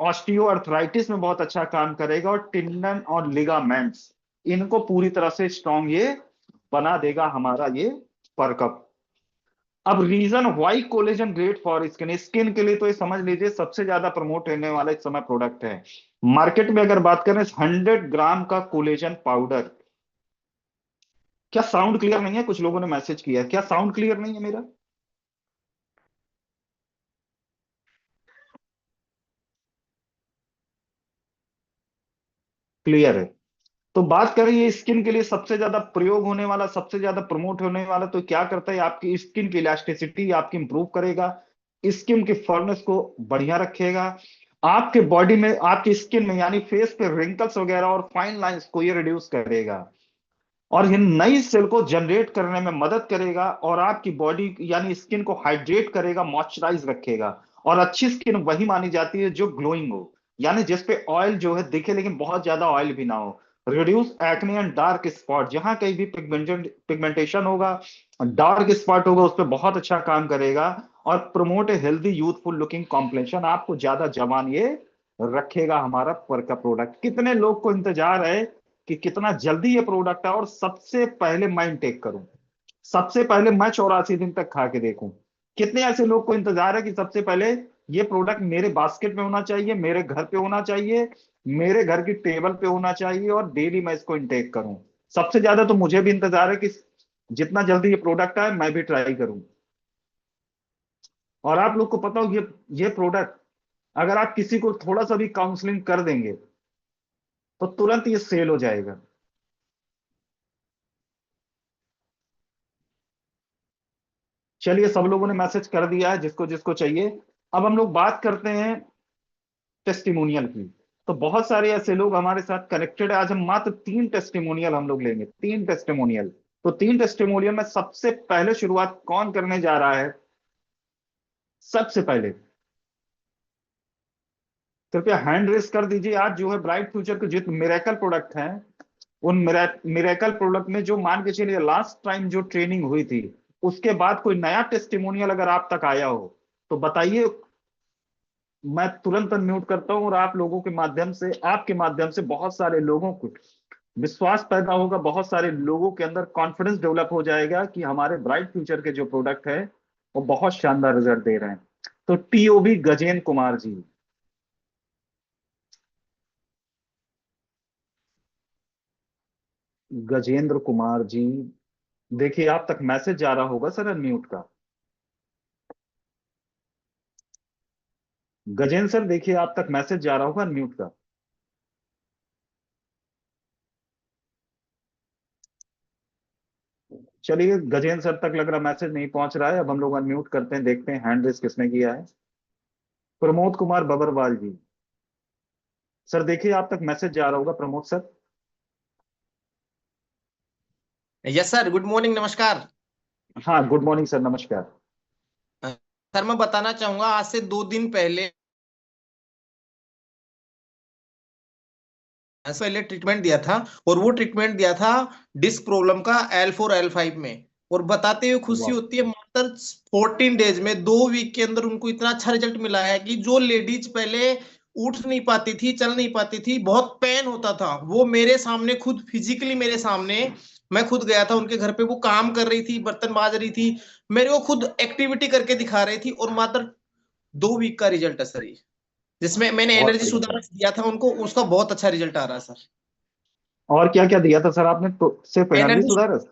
ऑस्टियो अर्थराइटिस में बहुत अच्छा काम करेगा, और टिंडन और लिगामेंट्स इनको पूरी तरह से स्ट्रांग ये बना देगा हमारा ये परकप। अब reason why collagen great for skin, skin के लिए तो ये समझ लीजिए सबसे ज्यादा प्रमोट होने वाला इस समय प्रोडक्ट है मार्केट में। अगर बात करें 100 ग्राम का कोलेजन पाउडर, क्या साउंड क्लियर नहीं है, कुछ लोगों ने मैसेज किया है, क्या साउंड क्लियर नहीं है मेरा? क्लियर है। तो बात करें ये स्किन के लिए सबसे ज्यादा प्रयोग होने वाला, सबसे ज्यादा प्रमोट होने वाला, तो क्या करता है, आपकी स्किन की इलास्टिसिटी आपकी इंप्रूव करेगा, स्किन की फर्नेस को बढ़िया रखेगा, आपके बॉडी में, आपकी स्किन में यानी फेस पे रिंकल्स वगैरह और फाइन लाइंस को ये रिड्यूस करेगा, और ये नई सेल को जनरेट करने में मदद करेगा, और आपकी बॉडी यानी स्किन को हाइड्रेट करेगा, मॉइस्चराइज रखेगा। और अच्छी स्किन वही मानी जाती है जो ग्लोइंग हो, यानी जिसपे ऑयल जो है दिखे लेकिन बहुत ज्यादा ऑयल भी ना हो। Reduce acne and dark spot, जहां कहीं भी पिगमेंटेशन होगा, डार्क स्पॉट होगा, उस पर बहुत अच्छा काम करेगा। और promote a healthy youthful looking complexion, आपको ज्यादा जवान ये रखेगा हमारा पर का प्रोडक्ट। कितने लोग को इंतजार है कि कितना जल्दी ये प्रोडक्ट है और सबसे पहले मैं इनटेक करूं, सबसे पहले मैं 84 दिन तक खा के देखूं। कितने ऐसे लोग को इंतजार है कि सबसे पहले ये प्रोडक्ट मेरे बास्केट में होना चाहिए, मेरे घर पे होना चाहिए, मेरे घर की टेबल पे होना चाहिए और डेली मैं इसको इनटेक करूं। सबसे ज्यादा तो मुझे भी इंतजार है कि जितना जल्दी ये प्रोडक्ट आए मैं भी ट्राई करूं। और आप लोग को पता हो ये प्रोडक्ट अगर आप किसी को थोड़ा सा भी काउंसलिंग कर देंगे तो तुरंत ये सेल हो जाएगा। चलिए, सब लोगों ने मैसेज कर दिया है जिसको जिसको चाहिए। अब हम लोग बात करते हैं टेस्टिमोनियल की। तो बहुत सारे ऐसे लोग हमारे साथ कनेक्टेड है। आज हम मात्र 3 टेस्टिमोनियल हम लोग लेंगे, 3 टेस्टिमोनियल। तो 3 टेस्टिमोनियल में सबसे पहले शुरुआत कौन करने जा रहा है? सबसे पहले कृपया हैंड रेस कर दीजिए। आज जो है ब्राइट फ्यूचर के जितने मिरेकल प्रोडक्ट हैं, उन मिरेकल प्रोडक्ट में जो मान के चलिए लास्ट टाइम जो ट्रेनिंग हुई थी उसके बाद कोई नया टेस्टिमोनियल अगर आप तक आया हो तो बताइए। मैं तुरंत अनम्यूट करता हूं और आप लोगों के माध्यम से, आपके माध्यम से बहुत सारे लोगों को विश्वास पैदा होगा, बहुत सारे लोगों के अंदर कॉन्फिडेंस डेवलप हो जाएगा कि हमारे ब्राइट फ्यूचर के जो प्रोडक्ट है वो बहुत शानदार रिजल्ट दे रहे हैं। तो टीओबी गजेंद्र कुमार जी, गजेंद्र कुमार जी, देखिए आप तक मैसेज जा रहा होगा सर अनम्यूट का। गजेंद्र सर, देखिए आप तक मैसेज जा रहा होगा अनम्यूट का। चलिए, गजेंद्र सर तक लग रहा मैसेज नहीं पहुंच रहा है। अब हम लोग अनम्यूट करते हैं, देखते हैं हैंड रेस किसने किया है। प्रमोद कुमार बबरवाल जी, सर देखिए आप तक मैसेज जा रहा होगा Pramod sir.
Yes sir, good morning, नमस्कार।
हाँ, गुड मॉर्निंग सर, नमस्कार।
सर मैं बताना चाहूंगा, आज से 2 दिन पहले ट्रीटमेंट दिया था, और वो ट्रीटमेंट दिया था डिस्क प्रॉब्लम का L4 L5 में। और बताते हुए खुशी
वाह,
होती है, मात्र 14 डेज में, 2 वीक के अंदर उनको इतना अच्छा रिजल्ट मिला है कि जो लेडीज पहले उठ नहीं पाती थी, चल नहीं पाती थी, बहुत पेन होता था, वो मेरे सामने खुद फिजिकली मेरे सामने, मैं खुद गया था उनके घर पे, वो काम कर रही थी, बर्तन माज रही थी, मेरे को खुद एक्टिविटी करके दिखा रही थी, और मात्र 2 वीक का रिजल्ट है सर ये, जिसमें मैंने
बहुत
एनर्जी
बढ़िया सर।
सुधारक दिया था उनको, उसका बहुत अच्छा रिजल्ट आ रहा है सर।
और क्या क्या दिया था सर आपने? तो सिर्फ एनर्जी
एनर्जी,
सुधारस?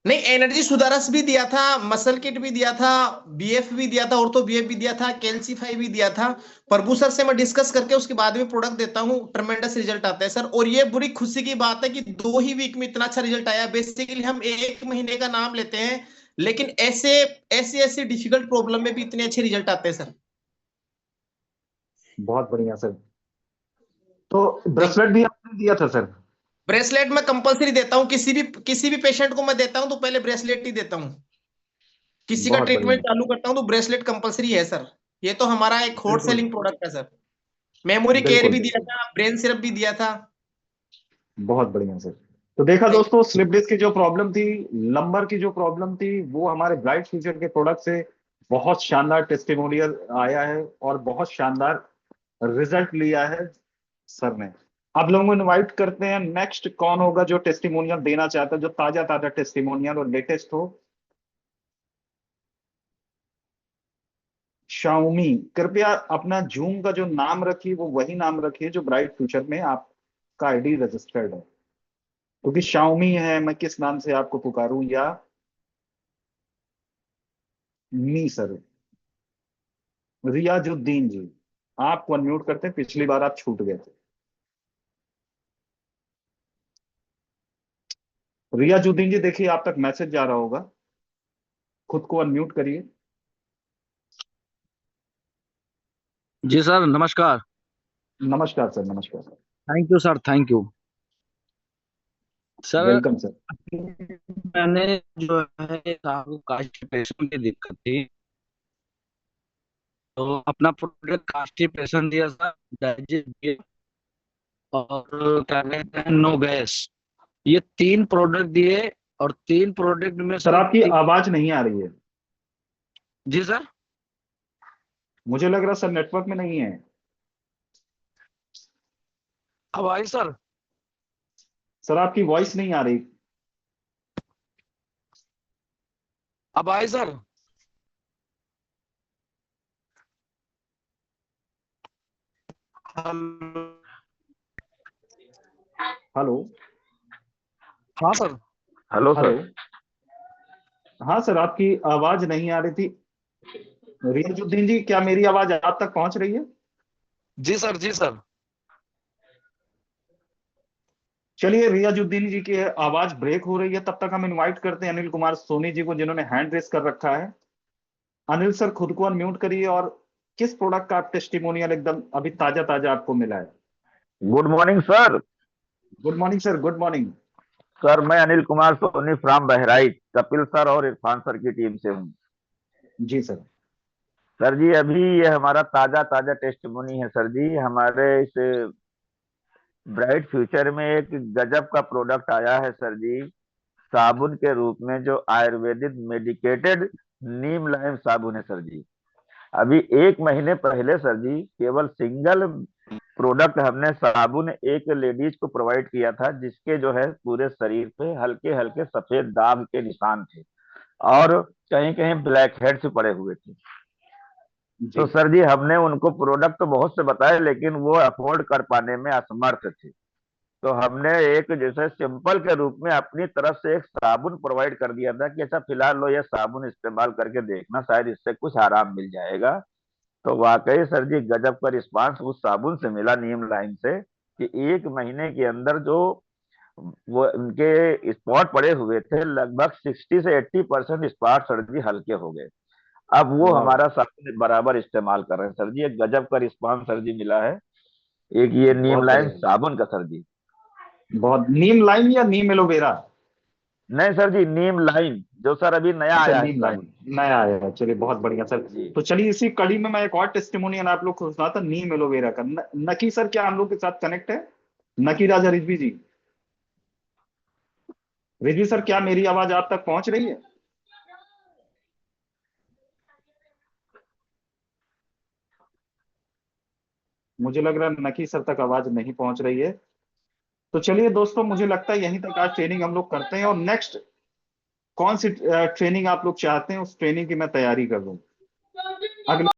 नहीं, एनर्जी सुधारस भी दिया था, मसल किट भी दिया था, बीएफ भी दिया था, ऑर्थो बीएफ भी दिया था, कैल्सीफाई भी दिया था। प्रभु सर से मैं डिस्कस करके उसके बाद में प्रोडक्ट देता हूँ, ट्रमेंडस रिजल्ट आता है सर। और ये बड़ी खुशी की बात है कि 2 ही वीक में इतना अच्छा रिजल्ट आया। बेसिकली हम 1 महीने का नाम लेते हैं, लेकिन ऐसे ऐसी ऐसी डिफिकल्ट प्रॉब्लम में भी इतने अच्छे रिजल्ट आते हैं सर।
बहुत बढ़िया सर। तो
थैंक
ब्रेसलेट भी आपने दिया था सर?
ब्रेसलेट मैं कंपलसरी देता हूँ, किसी भी पेशेंट को मैं देता हूँ तो पहले ब्रेसलेट ही देता हूँ। किसी का
बहुत
ट्रीटमेंट
बढ़िया,
चालू करता हूँ तो ब्रेसलेट कंपलसरी है सर। ये तो हमारा एक हॉट
बिल्कुल
सेलिंग प्रोडक्ट है सर। मेमोरी केयर
बिल्कुल
भी दिया
बिल्कुल।
था, ब्रेन सिरप भी दिया था।
बहुत बढ़िया सर। तो देखा
थैंक
दोस्तों, स्लिप डिस्क की जो प्रॉब्लम थी, लंबर की जो प्रॉब्लम थी, वो हमारे ब्राइट फ्यूचर के प्रोडक्ट से बहुत शानदार टेस्टिमोनियल आया है और बहुत शानदार रिजल्ट लिया है सर ने। आप लोगों को इनवाइट करते हैं, नेक्स्ट कौन होगा जो टेस्टिमोनियल देना चाहता है, जो ताजा ताजा टेस्टिमोनियल और लेटेस्ट हो? शाओमी, कृपया अपना जूम का जो नाम रखिए वो वही नाम रखिए जो ब्राइट फ्यूचर में आपका आईडी रजिस्टर्ड है। क्योंकि शाओमी है, मैं किस नाम से आपको पुकारूं, या मी सर? रियाजुद्दीन जी, आपको अनम्यूट करते हैं, पिछली बार आप छूट गए थे। रियाजुद्दीन जी, देखिए आप तक मैसेज जा रहा होगा, खुद को अनम्यूट करिए।
जी सर, नमस्कार।
नमस्कार सर, नमस्कार sir.
Thank you sir, thank you sir.
Welcome sir.
मैंने जो है आपको कांस्टिपेशन की दिक्कत थी, तो अपना प्रोडक्ट कांस्टिपेशन दिया सर, डाइजेस्ट दिया, और क्या कहते हैं, नो गैस, ये 3 प्रोडक्ट दिए। और 3 प्रोडक्ट में
सर
सर
आपकी आवाज नहीं आ रही है।
जी सर।
मुझे लग रहा सर नेटवर्क में नहीं है।
अब आई सर?
सर आपकी वॉइस नहीं आ रही।
अब आई सर?
हेलो।
हाँ सर।
Hello
hello.
सर।
हाँ सर, आपकी आवाज नहीं आ रही थी। रियाजुद्दीन जी, क्या मेरी आवाज आप तक पहुंच रही है?
जी सर, जी सर।
चलिए, रियाजुद्दीन जी की आवाज ब्रेक हो रही है, तब तक हम इनवाइट करते हैं अनिल कुमार सोनी जी को, जिन्होंने हैंड रेस कर रखा है। अनिल सर, खुद को अनम्यूट करिए, और किस प्रोडक्ट का आप टेस्टिमोनियल एकदम अभी ताजा ताजा आपको मिला है?
Good morning sir.
Good morning sir, good morning.
Sir मैं अनिल कुमार सोनी फ्रॉम बहराइच, कपिल सर और इरफान सर की टीम से हूँ।
जी सर।
सर जी अभी ये हमारा ताजा ताजा टेस्टिमोनी है सर जी। हमारे इस ब्राइट फ्यूचर में एक गजब का प्रोडक्ट आया है सर जी, साबुन के रूप में, जो आयुर्वेदिक मेडिकेटेड नीम लाइम साबुन है सर जी। अभी 1 महीने पहले सर जी केवल सिंगल प्रोडक्ट हमने साबुन एक लेडीज को प्रोवाइड किया था, जिसके जो है पूरे शरीर पे हल्के हल्के सफेद दाग के निशान थे और कहीं कहीं ब्लैक हेड्स पड़े हुए थे। तो
जी
सर जी हमने उनको प्रोडक्ट तो बहुत से बताए, लेकिन वो अफोर्ड कर पाने में असमर्थ थे। तो हमने एक जैसे सिंपल के रूप में अपनी तरफ से एक साबुन प्रोवाइड कर दिया था कि अच्छा फिलहाल लो ये साबुन इस्तेमाल करके देखना, शायद इससे कुछ आराम मिल जाएगा। तो वाकई सर जी गजब का रिस्पांस उस साबुन से मिला, नीम लाइन से, कि 1 महीने के अंदर जो वो उनके स्पॉट पड़े हुए थे, लगभग 60 से 80% स्पॉट सर जी हल्के हो गए। अब वो
वाह।
हमारा साबुन बराबर इस्तेमाल कर रहे हैं सर जी। एक गजब का रिस्पांस सर जी मिला है, एक ये नीम
बहुत
लाइन
बढ़िया।
साबुन का सर जी।
बहुत, नीम लाइम या नीम एलोवेरा?
नहीं सर जी, नीम लाइन जो सर अभी नया
अच्छा,
आया है
नीम लाइम
साबुन।
नया आया है, चलिए बहुत बढ़िया सर।
जी
तो चलिए, इसी कड़ी में मैं एक और टेस्टिमोनियल आप लोग को सुना था, नीम एलोवेरा का। नकी सर, क्या हम लोग के साथ कनेक्ट है? नकी राजा रिजवी जी। रिजवी सर, क्या मेरी आवाज आप तक पहुंच रही है? मुझे लग रहा है नकी सर तक आवाज नहीं पहुंच रही है। तो चलिए दोस्तों, मुझे लगता है यहीं तक आज ट्रेनिंग हम लोग करते हैं, और नेक्स्ट कौन सी ट्रेनिंग आप लोग चाहते हैं, उस ट्रेनिंग की मैं तैयारी कर लूं। अगले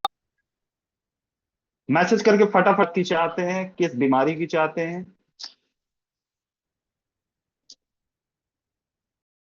मैसेज करके फटाफट की चाहते हैं, किस बीमारी की चाहते हैं?